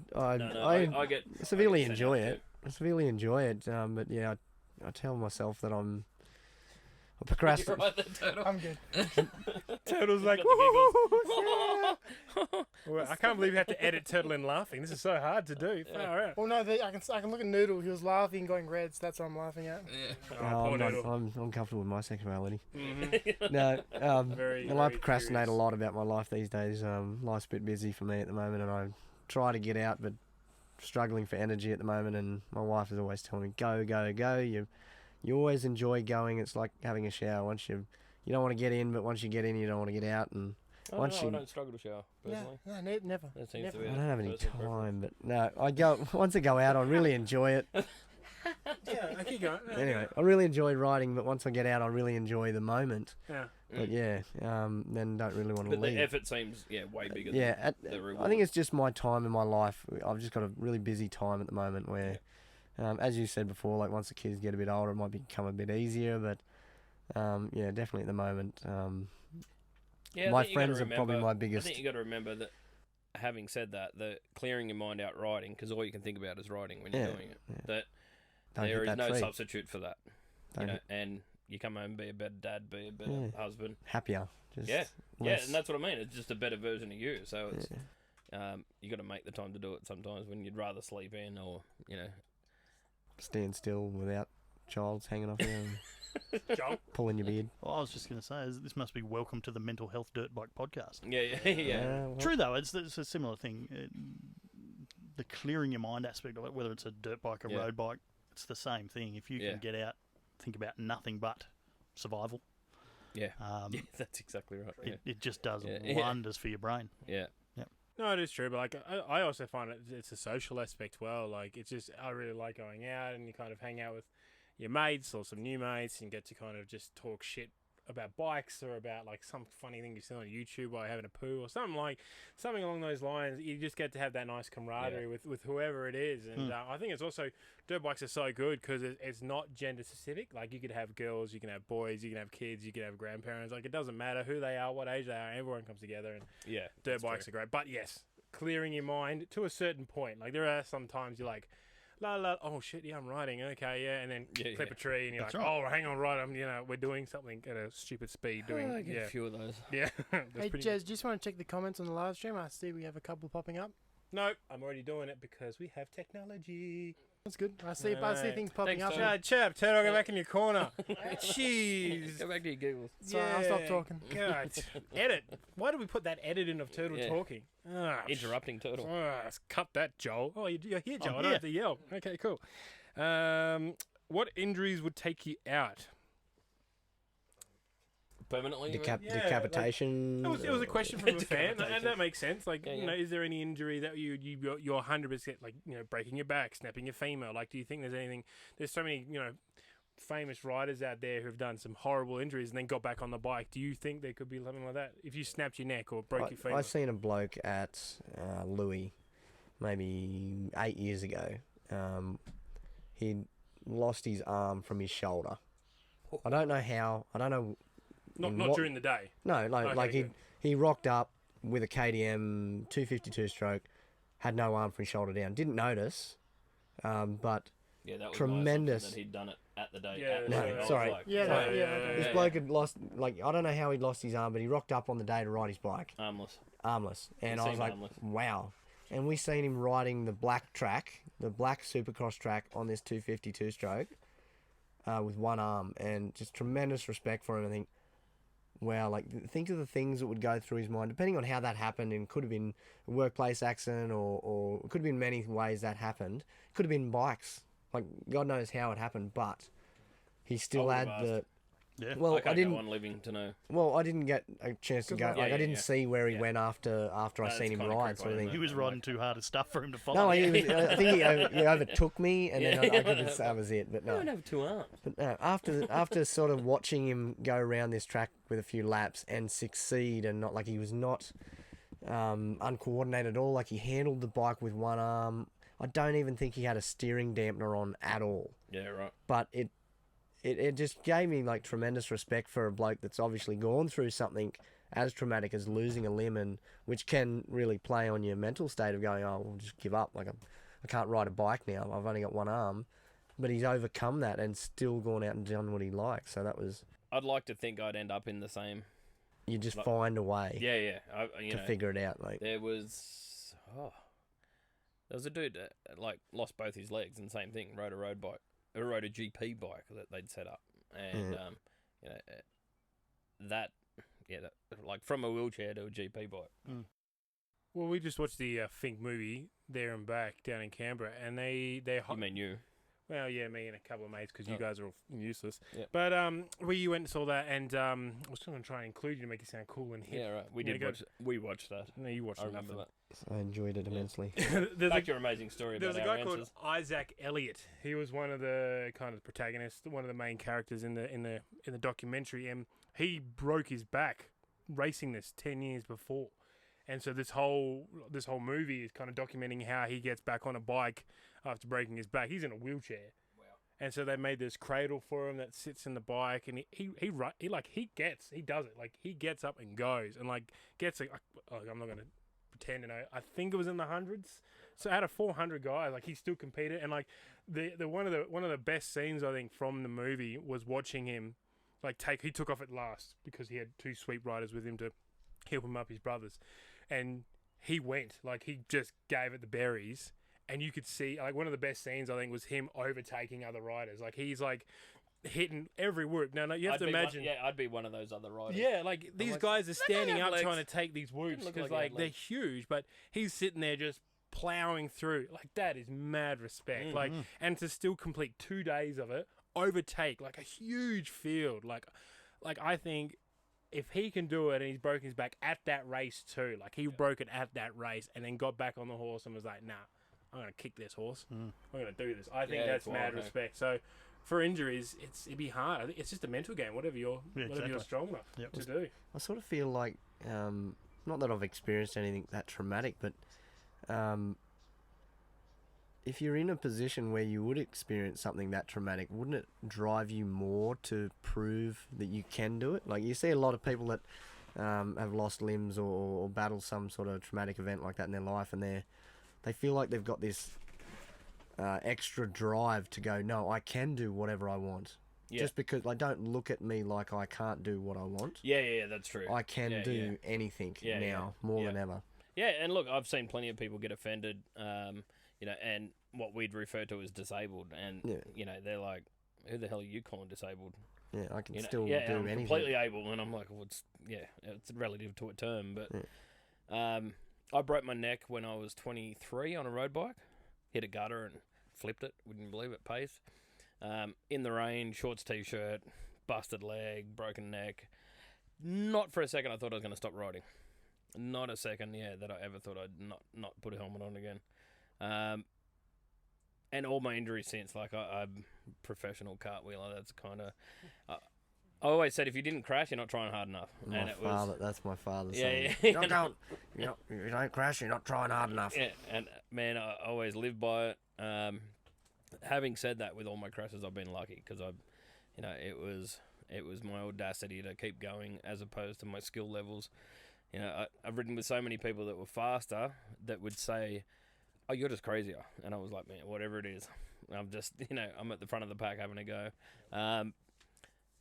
I get severely I get enjoy sent out it. I severely enjoy it. But yeah, I tell myself that I'm a too. procrastinator. Right there, Turtle. I'm good. Turtle's like, Got the "Woo-hoo-hoo, yeah." Well, I can't believe you have to edit Turtle in laughing. This is so hard to do. Far out. Well, no, I can look at Noodle. He was laughing, going reds. That's what I'm laughing at. Yeah. Oh, poor Noodle. I'm comfortable with my sexuality. Mhm. No, Very, well, I very procrastinate curious. a lot about my life these days. Life's a bit busy for me at the moment, and I try to get out, but struggling for energy at the moment. And my wife is always telling me, "Go, go, go." You always enjoy going. It's like having a shower. Once you don't want to get in, but once you get in, you don't want to get out. And I Once don't know, you- I don't struggle to shower personally. No, never. That seems Never. to be I a don't have any personal preference. time. But no, I go once I go out. I really enjoy it. Yeah, I keep going. Anyway, I really enjoy riding, but once I get out, I really enjoy the moment. Yeah. But yeah, then don't really want to But the leave. effort seems way bigger. Yeah, than the I reward. think it's just my time in my life. I've just got a really busy time at the moment where, as you said before, like once the kids get a bit older, it might become a bit easier. But yeah, definitely at the moment, Yeah, I my think you gotta friends are probably remember- my I biggest. think you got to remember that. Having said that, the clearing your mind out riding, because all you can think about is riding when you're Yeah, doing it. yeah. That Don't there hit is that no tree. substitute for that. Don't hit- And you come home and be a better dad, be a better Yeah. husband. happier. Just Yeah, less- and that's what I mean. It's just a better version of you. So it's you got to make the time to do it sometimes when you'd rather sleep in or stand still without child's hanging off you and Jump. pulling your beard. Well, I was just going to say, this must be welcome to the Mental Health Dirt Bike podcast. yeah. Well, True, though, it's a similar thing. The clearing your mind aspect of it, whether it's a dirt bike or Yeah. road bike, it's the same thing. If you Yeah. can get out, think about nothing but survival, Yeah. um, Yeah, that's exactly right. Yeah. it just does Yeah. Yeah. wonders for your brain. Yeah. No, it is true, but like I also find it's a social aspect well. Like it's just I really like going out and you kind of hang out with your mates or some new mates and get to kind of just talk shit about bikes or about like some funny thing you see on YouTube while you're having a poo or something along those lines. You just get to have that nice camaraderie with whoever it is, and I think it's also dirt bikes are so good because it's not gender specific. Like you could have girls, you can have boys, you can have kids, you can have grandparents. Like it doesn't matter who they are, what age they are. Everyone comes together and Yeah. dirt bikes are great. But yes, clearing your mind to a certain point. Like there are some times you're like, oh shit, yeah, I'm riding, okay, yeah, and then Yeah, clip yeah. a tree and you're That's like, right. oh, hang on, right, we're doing something at a stupid speed, I get a few of those. yeah. That's Hey, pretty Jez, just want to check the comments on the live stream. I see we have a couple popping up. Nope, I'm already doing it because we have technology. That's good. I see things popping Thanks, up. Tony. Shut up, Turtle. Go back in your corner. Jeez. Go back to your Googles. Sorry, I'll stop talking. God. Edit. Why did we put that edit in of Turtle Yeah. talking? Ah, Interrupting Turtle. cut that, Joel. Oh, you're here, Joel. I I'm don't have to yell. Okay, cool. What injuries would take you out? Permanently? Decapitation. It was a question from a fan, and Decapitation. that makes sense. Like, Yeah, you know, is there any injury that you're 100% like, you know, breaking your back, snapping your femur? Like, do you think there's anything? There's so many, you know, famous riders out there who've done some horrible injuries and then got back on the bike. Do you think there could be something like that? If you snapped your neck or broke your femur? I seen a bloke at Louis maybe 8 years ago. He'd lost his arm from his shoulder. I don't know how. I don't know. Not during the day. No, like good. he rocked up with a KTM 252 stroke, had no arm from his shoulder down. Didn't notice, but Yeah, that was tremendous. that he'd done it at the day. Yeah, at no, the day. I was sorry. like, Yeah, right. okay. this bloke had lost. Like, I don't know how he'd lost his arm, but he rocked up on the day to ride his bike, Armless. armless, and He I was seemed like, armless. wow. And we seen him riding the black track, the black Supercross track on this 252 stroke, with one arm, and just tremendous respect for him. I think, wow, like think of the things that would go through his mind, depending on how that happened, and could have been a workplace accident, or it could have been many ways that happened. Could have been bikes, like God knows how it happened, but he still I had would've the. Yeah. Well, I can't I didn't. go on living to know. Well, I didn't get a chance to Good go. luck. Like, Yeah, I didn't yeah. see where he Yeah. went after I That's seen him kinda ride, creepy, sort of thing. isn't He was riding too hard of stuff for him to follow. No, I think he overtook me, and then Yeah. I think that was it. But I don't no, have two arms. but no. After sort of watching him go around this track with a few laps and succeed, and not like he was not uncoordinated at all. Like, he handled the bike with one arm. I don't even think he had a steering dampener on at all. Yeah, right. But it just gave me like tremendous respect for a bloke that's obviously gone through something as traumatic as losing a limb, and which can really play on your mental state of going, oh, we'll just give up. Like, I can't ride a bike now. I've only got one arm. But he's overcome that and still gone out and done what he likes. So that was, I'd like to think I'd end up in the same. you just Like- find a way Yeah, yeah. You to know, figure it out. Like, there was a dude that like lost both his legs, and same thing, rode a road bike, or rode a GP bike that they'd set up, and you know that like from a wheelchair to a GP bike. Well, we just watched the Fink movie there and back down in Canberra, and they You mean you? well, yeah, me and a couple of mates, because you Oh. guys are all useless. Yep. But we went and saw that, and I was going to try and include you to make it sound cool and hip. Yeah, right. We Yeah, did go- watch. We watched that. No, you watched I it, remember nothing. I enjoyed it Yeah. immensely. There's Back to your amazing story There was about a our guy called answers. Isaac Elliott. He was one of the kind of protagonists, one of the main characters in the documentary, and he broke his back racing this 10 years before. And so this whole movie is kind of documenting how he gets back on a bike after breaking his back. He's in a wheelchair. And so they made this cradle for him that sits in the bike, and he does it. Like, he gets up and goes, and like gets like, I'm not gonna pretend to know. I think it was in the hundreds. So out of 400 guys, like, he still competed, and like the one of the best scenes I think from the movie was watching him like he took off at last because he had two sweep riders with him to help him up, his brothers, and he went, like, he just gave it the berries. And you could see, like, one of the best scenes, I think, was him overtaking other riders. Like, he's, like, hitting every whoop. Now, you have to imagine. I'd be one of those other riders. Yeah, like, these like, guys are standing have up legs. trying to take these whoops look because, like he had like, they're legs. huge. But he's sitting there just plowing through. Like, that is mad respect. Like, and to still complete 2 days of it, overtake, like, a huge field. Like I think if he can do it and he's broken his back at that race too, like, he broke it at that race and then got back on the horse and was like, nah, I'm going to kick this horse. I'm going to do this. I think Yeah, that's it's mad wild, hey. respect. So for injuries, it'd be hard. I think it's just a mental game, whatever you're exactly. strong enough Yep. to do. I sort of feel like, not that I've experienced anything that traumatic, but if you're in a position where you would experience something that traumatic, wouldn't it drive you more to prove that you can do it? Like, you see a lot of people that have lost limbs or battled some sort of traumatic event like that in their life, and they feel like they've got this extra drive to go, no, I can do whatever I want. Yeah. Just because, like, don't look at me like I can't do what I want. Yeah, that's true. I can Yeah, do yeah. anything Yeah, now yeah. more Yeah. than ever. Yeah, and look, I've seen plenty of people get offended, and what we'd refer to as disabled, and they're like, who the hell are you calling disabled? Yeah, I can still I'm do anything. completely able, and I'm like, well, it's relative to a term, but I broke my neck when I was 23 on a road bike, hit a gutter and flipped it, wouldn't believe it, pace. In the rain, shorts t-shirt, busted leg, broken neck. Not for a second I thought I was going to stop riding. Not a second, that I ever thought I'd not put a helmet on again. And all my injuries since, like I'm a professional cartwheeler. That's kind of... I always said if you didn't crash, you're not trying hard enough. That's my father Yeah, saying. yeah. You don't crash, you're not trying hard enough. Yeah, and man, I always live by it. Having said that, with all my crashes, I've been lucky because it was my audacity to keep going as opposed to my skill levels. I've ridden with so many people that were faster that would say, "Oh, you're just crazier," and I was like, "Man, whatever it is, I'm just I'm at the front of the pack having a go."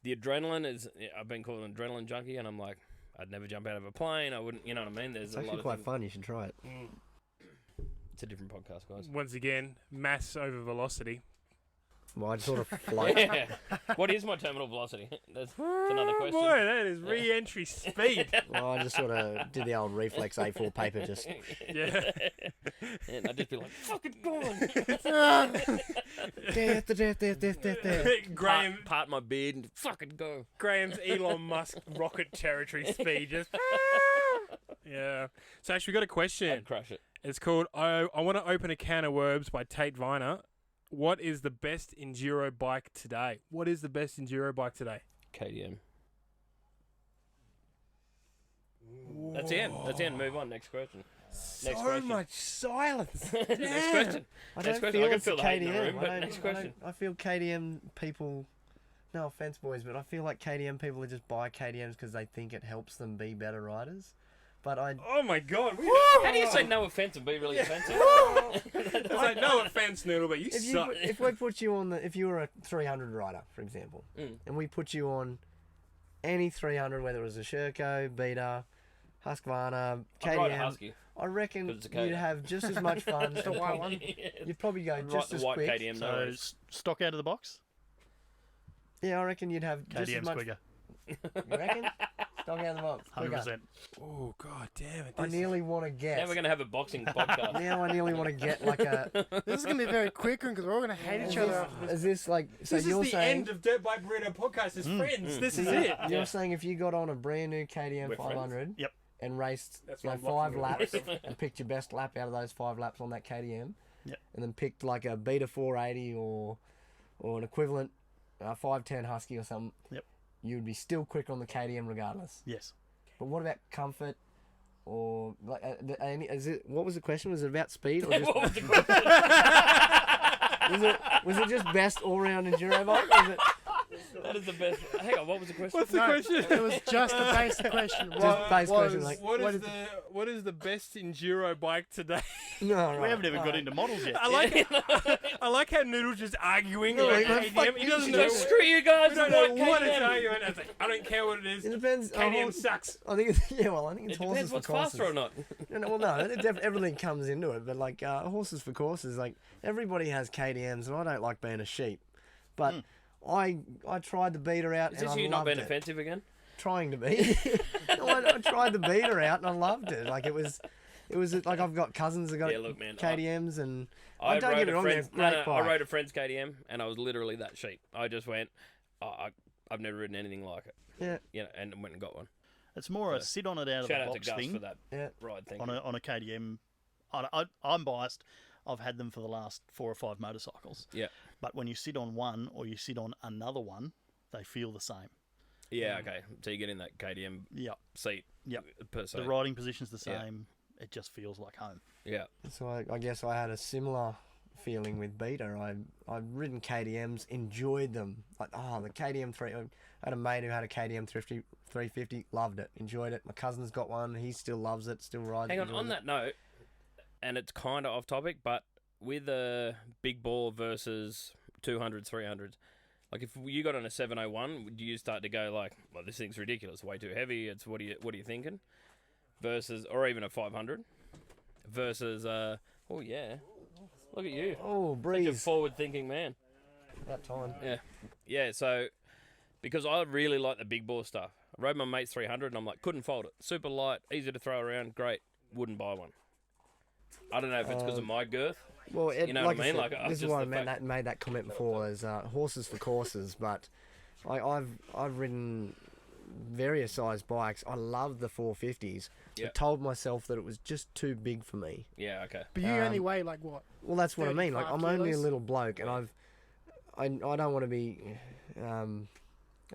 The adrenaline is, I've been called an adrenaline junkie, and I'm like, I'd never jump out of a plane. I wouldn't, you know what I mean? There's It's a lot actually of quite things. fun. You should try it. It's a different podcast, guys. Once again, mass over velocity. Well, I'd sort of float. Yeah. What is my terminal velocity? That's another question. Boy, that is re-entry speed. Well, I just sort of did the old reflex A4 paper, just Yeah. And I'd just be like, fucking go on. death. Graeme, Part my beard and fucking go. Graham's Elon Musk rocket territory speed. Just yeah. So actually, we got a question. I'd crush it. It's called I Want to Open a Can of Worms by Tate Viner. What is the best enduro bike today? What is the best enduro bike today? KTM. That's the end. That's the end. Move on. Next question. Next question. Much silence. Next question. I Next don't question. feel I can it's feel a the hate in the KTM. room, but next question. I feel KTM people. No offense, boys, but I feel like KTM people are just buy KTM's because they think it helps them be better riders. But Oh my God! How do you say no offense and be really offensive? It's like, no offense, Noodle, but you suck. if we put you on if you were a 300 rider, for example, and we put you on any 300, whether it was a Sherco, Beta, Husqvarna, I'd ride a KTM, Husky. I reckon 'Cause it's a KTM. you'd have just as much fun. The white one. You'd probably go I'd ride just the as white quick. KTM. No So worries. stock out of the box. Yeah, I reckon you'd have just KTM as much. Squigger, You reckon? Stock out of the box. quicker. 100%. Oh God damn it! I nearly want to Now get. we're going to have a boxing podcast. Now I nearly want to get like a. This is going to be very quick because we're all going to hate each other after this. Is this like? So This is you're the saying? end of Dirt Bike Burrito podcast as friends. This is it. You're saying if you got on a brand new KTM We're 500 Yep. and raced That's 5 what I'm laps blocking and picked your best lap out of those 5 laps on that KTM, Yep. and then picked like a Beta 480 or an equivalent 510 Husky or something, Yep. you would be still quick on the KTM regardless. Yes. But what about comfort? Or like, what was the question? Was it about speed or just, What was the question? was it just best all round enduro bike? Or was it That is the best. Hang on, what was the question? What's the No, question? It was just a basic question. Just base question, like- What is the best enduro bike today? no? Right, We haven't even got right. into models yet. I like how Noodle's just arguing No, about like, KTM. fuck He you, doesn't you know. don't- Screw you guys. We don't know what it's arguing. I was like, I don't care what it is. It depends. KTM sucks. I think it's I think it's It horses depends for what's courses. faster or not. Everything comes into it, but like horses for courses, like everybody has KTM's, and I don't like being a sheep, but I tried the Beta out Is and this I you not loved being it. offensive again? Trying to be. No, I tried the Beta out and I loved it. Like it was like I've got cousins that got Yeah, look, man, KTMs and I don't get rode me a wrong, they're friend's. a great I bike. rode a friend's KTM, and I was literally that sheep. I just went. I've never ridden anything like it. Yeah. You know, and went and got one. It's more a sit on it out of Shout the out to box Gus thing for that Yeah. ride. Thank on you. a KTM. I'm biased. I've had them for the last 4 or 5 motorcycles. Yeah. But when you sit on one or you sit on another one, they feel the same. Yeah. Okay. So you get in that KTM Yep. seat. Yep. Per se. The riding position's the Yeah. same. It just feels like home. Yeah. So I guess I had a similar feeling with Beta. I've ridden KTMs, enjoyed them. Like the KTM 3. I had a mate who had a KTM 350, loved it, enjoyed it. My cousin's got one, he still loves it, still rides. Hang it, on. enjoys On it. that note, and it's kind of off topic, but with a big ball versus 200s, 300s. Like if you got on a 701, would you start to go like, well, this thing's ridiculous, way too heavy. It's what are you thinking? Versus, or even a 500 versus oh yeah, Look at you. Oh, Such a breeze. forward-thinking man. That time. Yeah, so because I really like the big bore stuff. I rode my mate's 300 and I'm like, couldn't fold it. Super light, easy to throw around, great. Wouldn't buy one. I don't know if it's because of my girth. Well, You know like what I mean? said, Like, this is just why I the fact- made that comment before. Is horses for courses, but I've ridden various sized bikes. I love the 450s. Yeah. I told myself that it was just too big for me. Yeah, okay. But you only weigh like what? Well, that's what I mean. Like 35 I'm only a kilos? little bloke, and I don't want to be.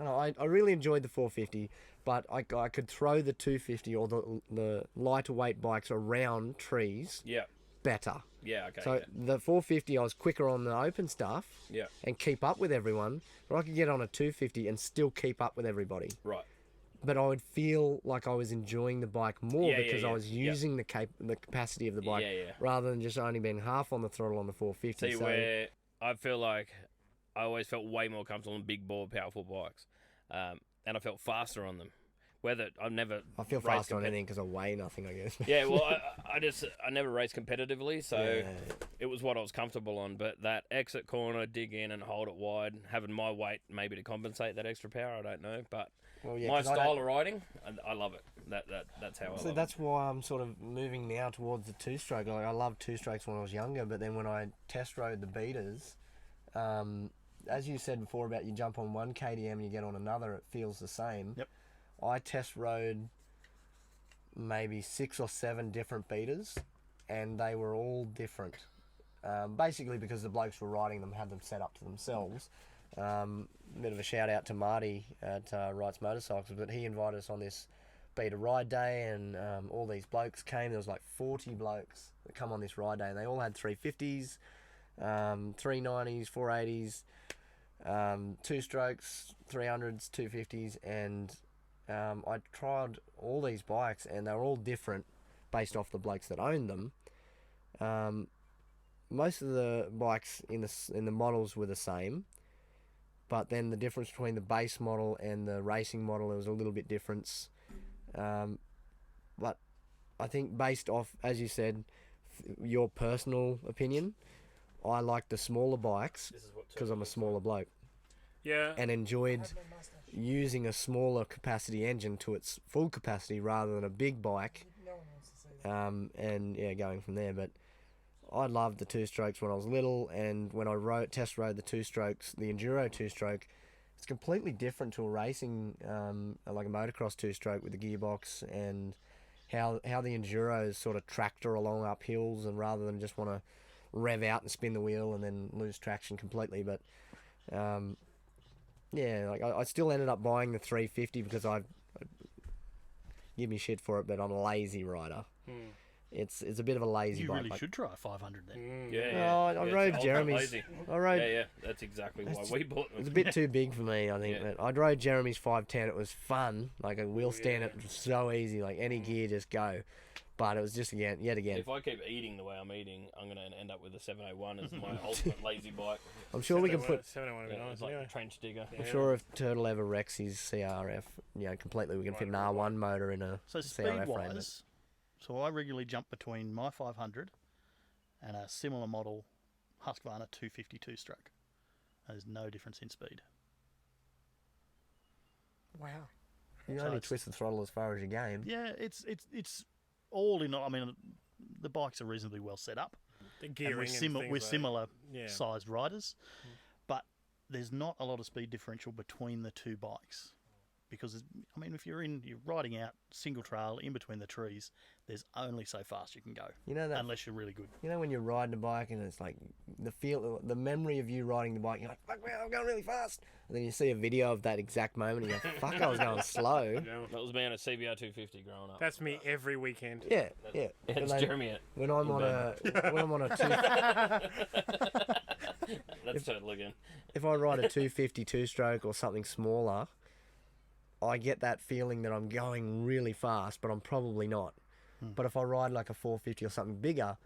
I really enjoyed the 450, but I could throw the 250 or the lighter weight bikes around trees Yeah. better. Yeah, okay. So the 450, I was quicker on the open stuff yeah. and keep up with everyone, but I could get on a 250 and still keep up with everybody. Right. But I would feel like I was enjoying the bike more Yeah, because I was using the capacity of the bike Yeah. rather than just only being half on the throttle on the 450. See, where I feel like I always felt way more comfortable on big bore, powerful bikes. And I felt faster on them. Whether I've never I feel raced faster on anything because I weigh nothing, I guess. Yeah, well, I never raced competitively, so Yeah. it was what I was comfortable on. But that exit corner, dig in and hold it wide, having my weight maybe to compensate that extra power, I don't know. But Well, yeah, my 'cause I style don't- of riding, I love it. That's how I So love it. that's why I'm sort of moving now towards the two-stroke. Like I loved two-strokes when I was younger, but then when I test rode the beaters, as you said before about you jump on one KTM and you get on another, it feels the same. Yep. I test rode maybe 6 or 7 different beaters, and they were all different. Basically because the blokes were riding them had them set up to themselves. Bit of a shout out to Marty at Wright's Motorcycles, but he invited us on this beta ride day, and all these blokes came. There was like 40 blokes that come on this ride day, and they all had 350s, 390s, 480s, two strokes, 300s, 250s, and I tried all these bikes, and they were all different based off the blokes that owned them. Most of the bikes in the models were the same, but then the difference between the base model and the racing model, there was a little bit difference. But I think based off, as you said, your personal opinion, I like the smaller bikes because I'm a smaller bloke Yeah. and enjoyed using a smaller capacity engine to its full capacity rather than a big bike. And yeah, going from there. But I loved the two strokes when I was little, and when I test rode the two strokes, the enduro two stroke, it's completely different to a racing, like a motocross two stroke with the gearbox, and how the enduros sort of tractor along up hills, and rather than just want to rev out and spin the wheel and then lose traction completely. But yeah, like I still ended up buying the 350 because I give me shit for it, but I'm a lazy rider. It's a bit of a lazy You bike. really like, should try a 500 then. Yeah. Oh, I Yeah, rode it's old Jeremy's. lazy. I rode. Yeah. That's exactly why we bought them. It's a bit too big for me, I think. Yeah. But I rode Jeremy's 510. It was fun. Like a wheel stand, it was so easy. Like any gear, just go. But it was just yet again. If I keep eating the way I'm eating, I'm going to end up with a 701 as my ultimate lazy bike. I'm sure we can put. 701 would be Yeah, nice. it's like anyway. a trench digger. I'm sure if Turtle ever wrecks his CRF, completely, we can fit an R1 motor in a So CRF speed frame. wise, so I regularly jump between my 500 and a similar model Husqvarna 252 stroke. There's no difference in speed. Wow. You So only it's- twist the throttle as far as your game. Yeah, it's all in. I mean, the bikes are reasonably well set up. The And gearing we're, and we're things like similar Yeah. sized riders, but there's not a lot of speed differential between the two bikes. Because, I mean, if you're riding out single trail in between the trees, there's only so fast you can go, You know that. unless you're really good. You know when you're riding a bike and it's like the memory of you riding the bike. You're like, fuck man, I'm going really fast. And then you see a video of that exact moment and you go, fuck, I was going slow. Yeah. That was me on a CBR 250 growing up. That's me every weekend. Yeah, yeah. It's When Jeremy. When I'm on a That's Turtle again. if I ride a 250 two-stroke or something smaller, I get that feeling that I'm going really fast, but I'm probably not. But if I ride like a 450 or something bigger,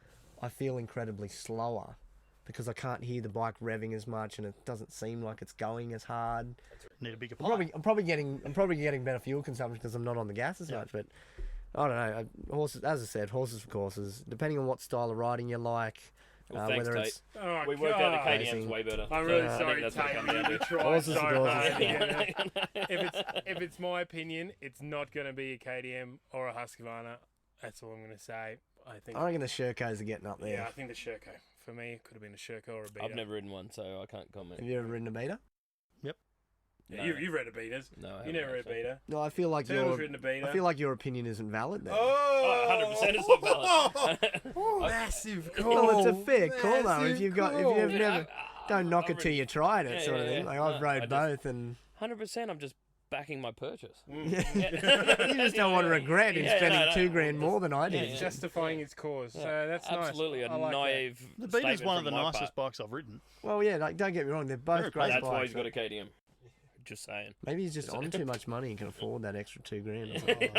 I feel incredibly slower because I can't hear the bike revving as much, and it doesn't seem like it's going as hard. Need a bigger pipe. I'm probably getting better fuel consumption because I'm not on the gas as much. But I don't know. Horses, as I said, horses for courses. Depending on what style of riding you like, Well, thanks, whether Tate. it's Oh, We worked out the God. KDM's Racing. way better. I'm So really I think sorry, that's what it Tate. comes down You to. tried Horses so are horses. hard to get it. If it's my opinion, it's not going to be a KDM or a Husqvarna. That's all I'm going to say. I think. I reckon the Shercos are getting up there. Yeah, I think the Sherco. For me, it could have been a Sherco or a Beta. I've never ridden one, so I can't comment. Have you ever ridden a Beta? Yeah, you've read a Betas. No, I You haven't, never read a actually. Beta. No, I feel like Turtle's ridden a Beta. I feel like your opinion isn't valid then. Oh, 100% it's not valid. Massive call. Well, it's a fair call though. If you've Massive never, don't knock it till really- you tried it, Yeah, sort of yeah, thing. yeah. Like No, I've rode I just- both, and 100%, I'm just backing my purchase. you just don't want to regret in Yeah, spending no, no. $2,000 more than I Yeah, did. yeah. justifying its cause. So Yeah, that's absolutely nice. a I like that. naive The Beta's statement one of from the my nicest part. bikes I've ridden. Well, yeah, like, don't get me wrong, they're both Very great That's why bikes. he's got a KDM. Just saying. Maybe he's just on too much money and can afford that extra $2,000. or something.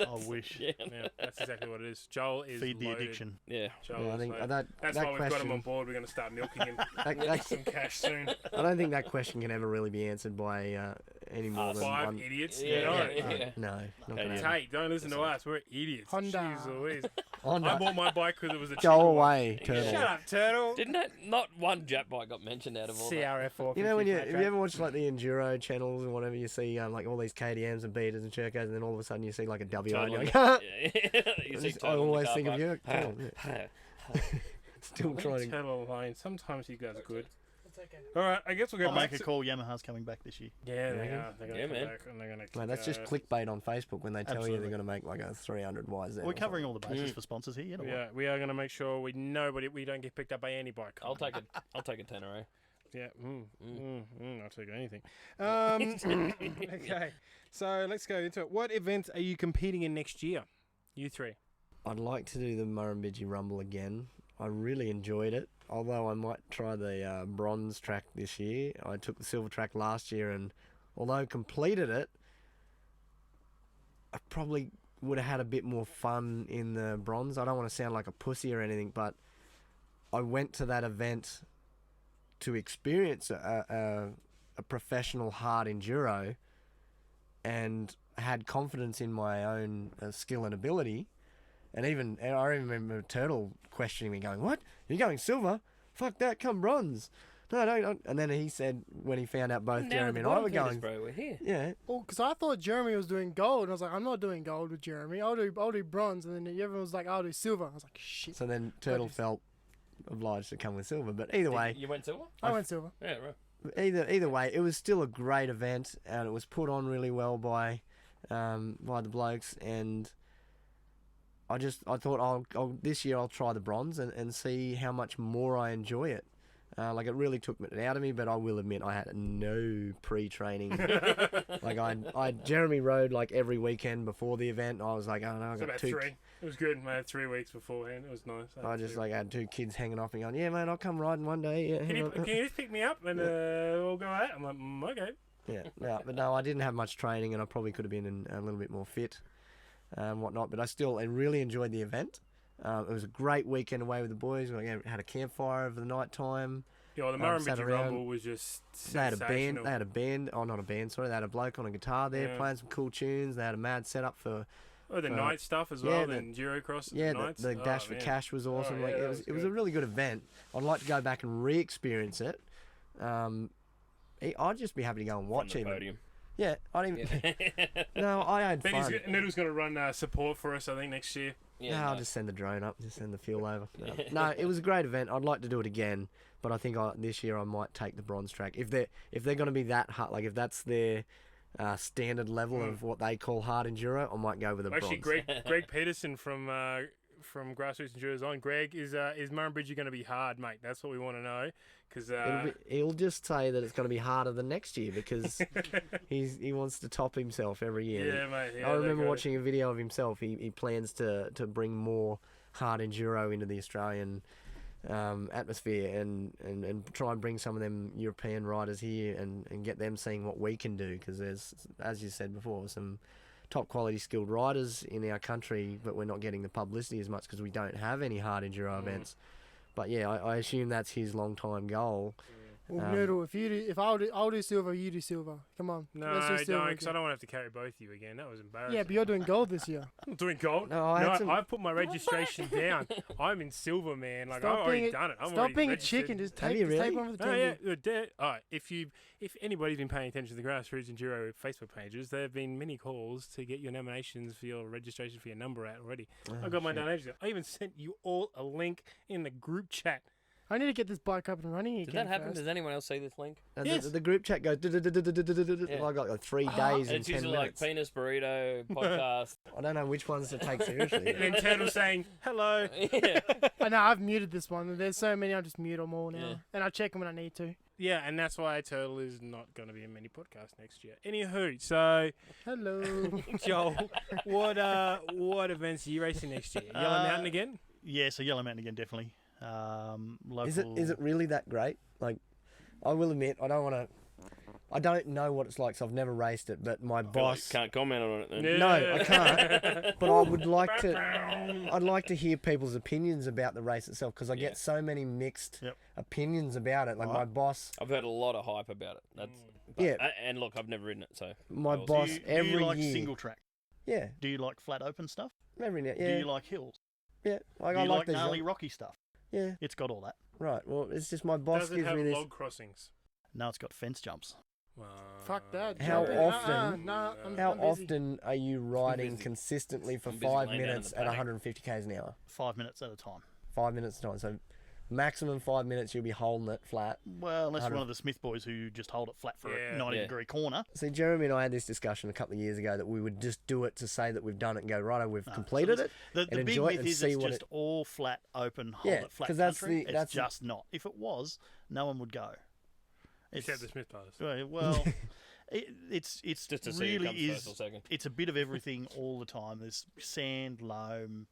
I wish. Yeah, Yeah, that's exactly what it is. Joel is Feed the loaded. addiction. yeah. Joel Yeah, I is think loaded. that That's that why we've got him on question. board. We're going to start milking him. That, Some cash soon. I don't think that question can ever really be answered by any more than Five one. idiots. Yeah, no. yeah, yeah. No, not gonna Yeah. happen. Tate, don't listen to us. We're idiots. Honda. Jeez Louise. I Honda, bought my bike because it was a cheaper go one. away, Turtle. Shut up, Turtle. Didn't that, not one Jap bike got mentioned out of all that? CRF 450. You know when you flat have track. you ever watched like the enduro channels or whatever, you see like all these KDMs and Betas and Shercos, and then all of a sudden you see like a WR, and Turtle you're on like, the- You see I Turtle in the always car think of park. you. Turtle, yeah. Still Leave trying to. Turtle alone. Sometimes you guys are good. All right, I guess we'll go I'll back make a to... call. Yamaha's coming back this year. Yeah, they Yeah. are. They're going to Yeah, come man. back and they're going to Mate, that's just clickbait on Facebook when they tell you Absolutely. they're going to make like a 300 YZ. We're covering all the bases Mm. for sponsors here. You know Yeah, we are going to make sure we don't get picked up by any bike. I'll take a tenner, eh? Yeah, I'll take anything. Okay, so let's go into it. What events are you competing in next year? You three. I'd like to do the Murrumbidgee Rumble again. I really enjoyed it. Although I might try the bronze track this year. I took the silver track last year, and although completed it, I probably would have had a bit more fun in the bronze. I don't want to sound like a pussy or anything, but I went to that event to experience a professional hard enduro and had confidence in my own skill and ability. And I remember Turtle questioning me, going, "What? You're going silver? Fuck that! Come bronze." No, no. And then he said when he found out both Jeremy and I were going, bro. We're here. yeah, Oh, because I thought Jeremy was doing gold. And I was like, I'm not doing gold with Jeremy. I'll do bronze. And then everyone was like, I'll do silver. I was like, shit. so then Turtle Bloody- felt obliged to come with silver. But either way, You went silver? I went silver. Yeah, right. either way, it was still a great event, and it was put on really well by the blokes. And I thought this year I'll try the bronze and see how much more I enjoy it. Like it really took it out of me, but I will admit I had no pre-training. Like Jeremy rode like every weekend before the event. I was like, oh no, I It's got about two. 3. It was good. I had 3 weeks beforehand. It was nice. I just like had 2 kids hanging off me going, yeah, man, I'll come riding one day. Yeah, Can hang you, on." can you just pick me up and we'll go out? I'm like, okay. Yeah, no, but no, I didn't have much training, and I probably could have been a little bit more fit, and whatnot. But I really enjoyed the event. It was a great weekend away with the boys. We had a campfire over the night time. Yeah, well, the Sat Murrumbidgee around. Rumble was just They had a band. sensational. They had a band. Oh, not a band. Sorry, they had a bloke on a guitar there Yeah. playing some cool tunes. They had a mad setup for Oh, the night stuff as yeah, well, the- the Enduro Cross yeah. nights. The Dash for man. Cash was awesome. yeah, Like that it was was a good. really good event. I'd like to go back and re-experience it. I'd just be happy to go and From watch the even. podium. Yeah, I didn't. Yeah. No, I had But fun. Noodle's going to run support for us, I think, next year. Yeah, I'll nice. just send the drone up, just send the fuel over. No, it was a great event. I'd like to do it again, but I think this year I might take the bronze track if they're going to be that hard. Like if that's their standard level of what they call hard enduro, I might go with the Actually, bronze. Greg Peterson from Grassroots Enduro's on. Greg, is Murrumbidgee going to be hard, mate? That's what we want to know. Because He'll just say that it's going to be harder than next year because he wants to top himself every year. yeah, mate. Yeah, I remember they got watching a video of himself. He plans to bring more hard enduro into the Australian atmosphere and try and bring some of them European riders here and get them seeing what we can do, because there's, as you said before, some top quality skilled riders in our country, but we're not getting the publicity as much because we don't have any hard enduro events. But yeah, I assume that's his long time goal. Well, Noodle, if I'll do silver, you do silver. Come on. No, let's do silver don't, because I again. don't want to have to carry both of you again. That was embarrassing. Yeah, but you're doing gold this year. I'm doing gold. No, I had some- I've put my registration down. I'm in silver, man. Like, I've Stop already being done it. I'm Stop already being a registered. chicken. Just Have tape, you just tape really? one for the Oh, TV. yeah. All right. If anybody's been paying attention to the Grassroots Enduro Facebook pages, there have been many calls to get your nominations for your registration for your number out already. I got my donations. I even sent you all a link in the group chat. I need to get this bike up and running Did again that happen? first. Does anyone else see this link? And Yes. the group chat goes. Yeah. I got like 3 days And and it's 10 usually like minutes. penis burrito podcast. I don't know which ones to take seriously. And then Turtle saying, hello. Yeah. I know, I've muted this one. There's so many, I just mute them all now. Yeah. And I check them when I need to. Yeah, and that's why Turtle is not going to be in many podcasts next year. Anywho, so, Hello. Joel, what events are you racing next year? Yellow Mountain again? Yeah, so Yellow Mountain again, definitely. Local. Is it really that great? Like, I will admit, I don't know what it's like, so I've never raced it. But my boss, Can't comment on it then. Yeah. no, I can't. But I would like to. I'd like to hear people's opinions about the race itself because I Yeah. get so many mixed Yep. opinions about it. Like my Right. boss, I've heard a lot of hype about it. That's but, Yeah. And look, I've never ridden it, so my Do boss, do every you like year, single track? yeah, Do you like flat open stuff? every year, Do yeah, you like hills? yeah. Like Do I you like like the gnarly rocky stuff? yeah, It's got all that. right. Well, it's just my boss Does it gives have me this. log crossings? No, it's got fence jumps. Fuck that. How jumping. often- Nah, How I'm busy. often are you riding busy. consistently for I'm busy 5 laying down in minutes the at paddock. 150 k's an hour? 5 minutes at a time. 5 minutes time. So maximum 5 minutes you'll be holding it flat. Well, unless 100. one of the Smith boys who just hold it flat for Yeah. a 90 Yeah. degree corner. See, Jeremy and I had this discussion a couple of years ago that we would just do it to say that we've done it and go, righto, we've No, completed so it. The and big enjoy it myth and is see it's what just it- all flat, open, hold Yeah, it flat 'cause that's country. the- that's it's the- just not. If it was, no one would go. Except the Smith brothers. Well, it's just to see who really comes is. first or second. It's a bit of everything all the time. There's sand, loam,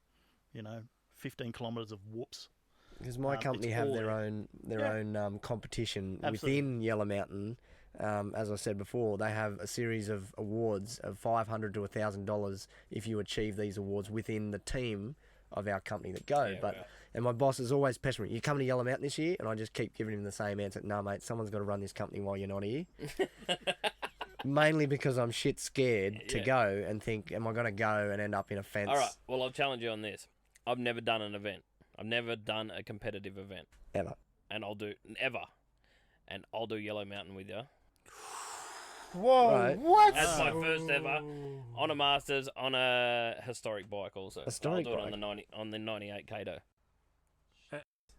15 kilometres of whoops. Because my It's company have all their there. own competition Absolutely. within Yellow Mountain. As I said before, they have a series of awards of $500 to $1,000 if you achieve these awards within the team of our company that go. Yeah, right. And my boss is always pestering me, you coming to Yellow Mountain this year? And I just keep giving him the same answer. No, mate, someone's got to run this company while you're not here. Mainly because I'm shit scared to Yeah. go and think, am I going to go and end up in a fence? All right. Well, I'll challenge you on this. I've never done an event. I've never done a competitive event, Ever. and I'll do Yellow Mountain with you. Whoa, Right. what? That's my first ever on a Masters on a historic bike. Also, Historic I'll do it bike? on the 98 Kato.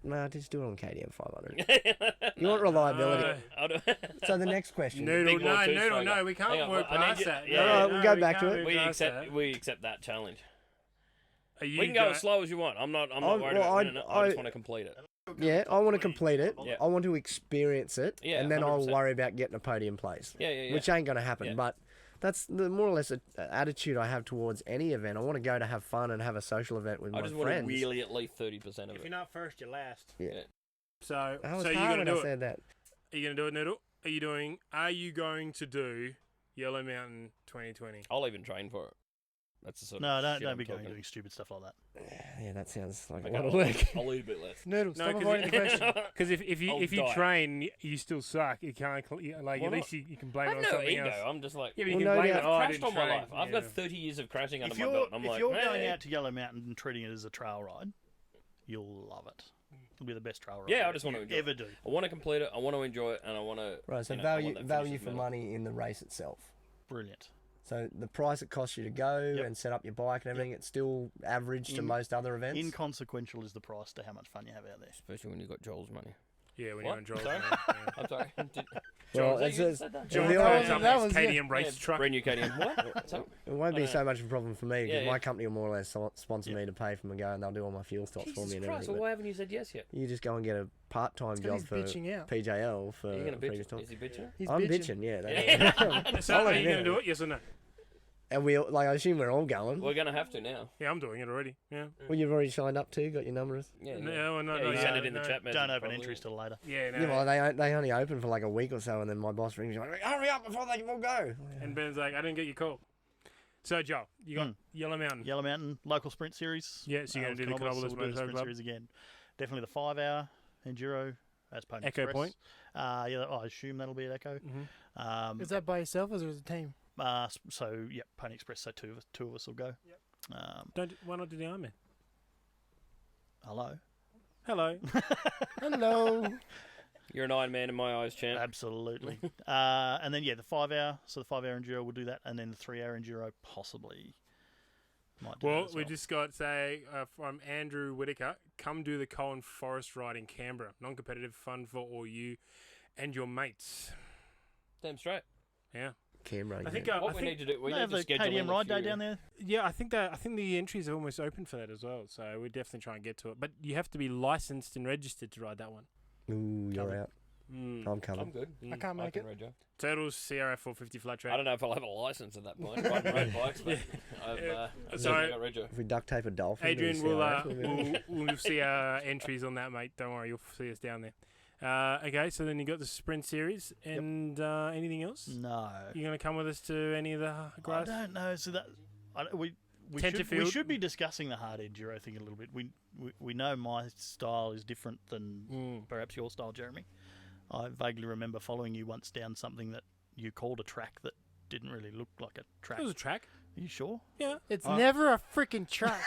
No, just do it on KTM 500. You want reliability. I'll do So the next question. Noodle, Big more Noodle, two-stroker. no, we Hang can't on, work I need past you- that. yeah, All right, we'll go we back to can't it. move we past that. accept that challenge. Are you We can go go- as slow as you want. I'm not Oh, worried well, about winning it. I just I- want to complete it. Yeah, I want to complete it. Yeah. I want to experience it. Yeah, and then I'll 100%. worry about getting a podium place. Yeah. Which ain't going to happen. Yeah. But that's the more or less a attitude I have towards any event. I want to go to have fun and have a social event with I my just want friends. to really at least 30% of If it. you're not first, you're last. Yeah. So, I was so you're hard gonna when do I it. said that. Are you gonna do it, Noodle? Are you going to do Yellow Mountain 2020? I'll even train for it. That's the sort No, of don't shit I'm be going talking. doing stupid stuff like that. Yeah, that sounds like a Okay, lot of I'll- work. I'll eat a bit less. Noodle, No, stop 'cause avoiding the question. Because if I'll you die. train, you still suck. You can't like Why at least not? you can blame I it have on no something ego. else. I'm just like, Yeah, but you Well, can no blame doubt. it. Oh, I crashed didn't all my train. life. I've Yeah. got 30 years of crashing under If my you're, belt. I'm if like, you're going "Meh." out to Yellow Mountain and treating it as a trail ride, you'll love it. It'll be the best trail ride Yeah, I just want to you enjoy ever it. do. I want to complete it. I want to enjoy it, and I want to. Right, so I value want that value finisher's for medal. money in the race itself. Brilliant. So the price it costs you to go Yep. and set up your bike and everything, it's still average to In- most other events. Inconsequential is the price to how much fun you have out there. Especially when you've got Joel's money. Yeah, when What? you're on Joel's. Sorry? man, yeah. I'm sorry. Well, Joel, it's you just- said that? Joel the turns only- up that in his was- KTM race Yeah, truck. brand new KTM. What? So, It won't I be don't so much of a problem for me because Yeah, my yeah. company will more or less sponsor Yeah. me to pay for my go and they'll do all my fuel stops for Jesus me and Christ, everything. well, but why haven't you said yes yet? you just go and get a part-time It's 'cause job he's for bitching out. PJL for Are you going to previous bitch? time. Is he bitching? He's I'm bitching. bitching, yeah. Yeah. So I'll are you admit going to do it? Yes or no? And we all- like I assume we're all going. We're going to have to now. Yeah, I'm doing it already. Yeah. Well, you've already signed up too, got your numbers. Yeah, No, yeah. well, no, Yeah, no, you no, send it in the no. chat message. Don't open probably. entries till later. Yeah, no. Yeah, well, they only open for like a week or so, and then my boss rings me like, "Hurry up before they all go." And Ben's like, I didn't get your call. So, Joel, you got Yellow Mountain. Yellow Mountain local sprint series. Yeah, so you're going to do the Canobolas, Canobolas we'll do the Motorcycle sprint Club. series again. Definitely the 5 hour enduro as Pony Echo Express. Point? Yeah, I assume that'll be at Echo. Mm-hmm. Is that by yourself or is it a team? So yeah, Pony Express. So two of us will go. Yep. Why not do the Ironman? Hello. Hello. Hello. You're an Iron Man in my eyes, champ. Absolutely. And then, the 5 hour. So the 5 hour enduro will do that. And then the 3 hour enduro possibly might do that Well, as we just got from Andrew Whitaker, come do the Cohen Forest ride in Canberra. Non-competitive, fun for all you and your mates. Damn straight. Yeah. Camera. I think What we need to do, we They need have to the schedule in KTM a ride day few- down there. Yeah, I think the entries are almost open for that as well. So we're definitely trying to get to it. But you have to be licensed and registered to ride that one. Ooh, you're Covered. out. Mm. I'm coming. I'm good. I can't make can it. ride you. Turtles CRF 450 flat track. I don't know if I'll have a license at that point. Riding road bikes, but I've So- got Rego. If we duct tape a dolphin. Adrian, to the CRF, we'll see our entries on that, mate. Don't worry, you'll see us down there. Okay, so then you got the sprint series and anything else? No. You going to come with us to any of the grass? I don't know. So that we Tenterfield. should be discussing the hard enduro thing a little bit. We know my style is different than perhaps your style, Jeremy. I vaguely remember following you once down something that you called a track that didn't really look like a track. It was a track. Are you sure? Yeah. It's never a freaking track.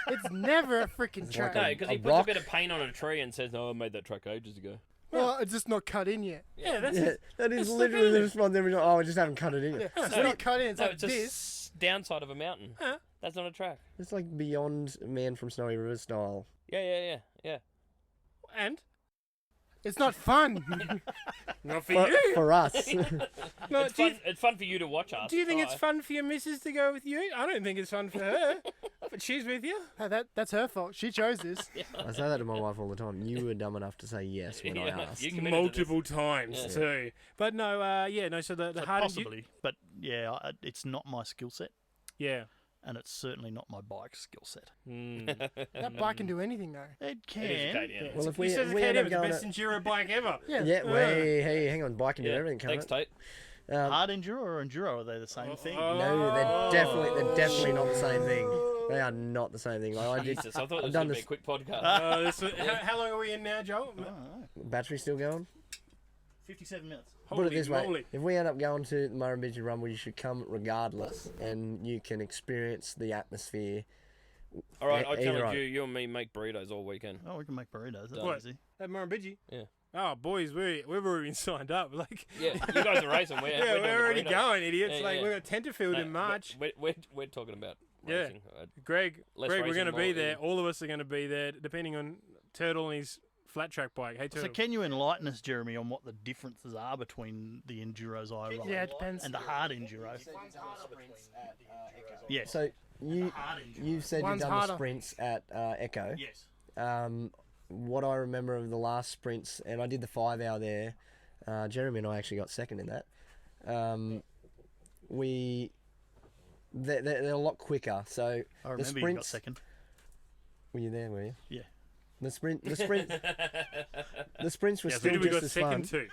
It's never a freaking It's track. like No, because A he puts rock? a bit of paint on a tree and says, "Oh, I made that track ages ago." Well, it's just not cut in yet. Yeah, that's Yeah, that is It's like literally the anything. response every time. Oh, we just haven't cut it in. Yeah, yet. it's not cut in. It's No, like it's a this. downside of a mountain. Huh? That's not a track. It's like beyond Man from Snowy River style. Yeah. And It's not fun. not for For, you. for us. No, It's fun. It's fun for you to watch us. do you think it's try. fun for your missus to go with you? I don't think it's fun for her, but she's with you. Hey, that's her fault. She chose this. I say that to my wife all the time. You were dumb enough to say yes when I Yeah, asked. you committed to this. Multiple times Yeah. too. But no, no. So the So hard possibly, but it's not my skill set, yeah. and it's certainly not my bike skill set. Mm. That bike can do anything though. It can. It is a KTM. Well, if He we, says if we KTM end up is the going best enduro bike ever. Yeah. Yeah, hey, hang on. Bike can do Yeah, everything, can't thanks, it? Tate. Hard enduro or enduro, are they the same thing? No, they're definitely not the same thing. They are not the same thing. Like, I did. Jesus, I thought I've this was done going to be this- a quick podcast. How long are we in now, Joel? Battery still going? 57 minutes. Put it this way: moly. if we end up going to the Murrumbidgee Rumble, you should come regardless, and you can experience the atmosphere. All right, Yeah, I either challenge right. you and me make burritos all weekend. Oh, we can make burritos. That's What? easy. At Murrumbidgee? Yeah. Oh, boys, we've already been signed up. Like, Yeah, you guys are racing. We're, yeah, we're, we're doing the already burritos. going, idiots. Yeah, Like, yeah. we've got Tenterfield No, in March. We're talking about Yeah. racing. Greg, less we're racing, going to be more there. eating. All of us are going to be there, depending on Turtle and his flat track bike. Hey, So Turtle. can you enlighten us, Jeremy, on what the differences are between the enduros I ride Yeah, it depends. and the hard enduro? Yes. So you hard enduro. you said One's you've done harder. the sprints at Echo. Yes. What I remember of the last sprints, and I did the 5 hour there. Jeremy and I actually got second in that. They're a lot quicker. So I the remember you got sprints. second. Were you there? Were you? Yeah. The sprints were Yeah, still who did we just got as second fun. to?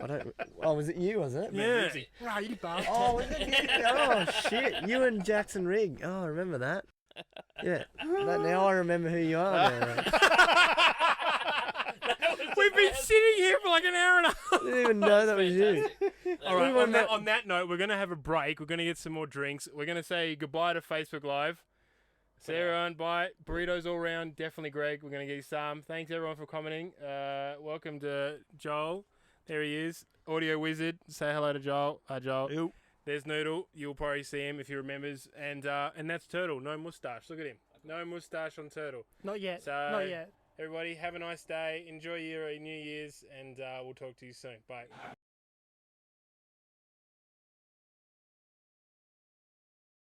I don't. Oh, was it you? Was it? Yeah. Ah, you bastard. Oh, was it you? Oh shit! You and Jackson Rigg. Oh, I remember that. Yeah. Now I remember who you are. Now. We've been sitting here for like an hour and a half. I didn't even know that was you. All right, We were on that note, we're going to have a break. We're going to get some more drinks. We're going to say goodbye to Facebook Live. See everyone. Bye. Burritos all round. Definitely Greg. We're going to get you some. Thanks everyone for commenting. Welcome to Joel. There he is. Audio wizard. Say hello to Joel. Hi, Joel. Ew. There's Noodle. You'll probably see him if he remembers. And that's Turtle. No moustache. Look at him. No moustache on Turtle. Not yet. So- Not yet. Everybody, have a nice day. Enjoy your New Year's. And we'll talk to you soon. Bye.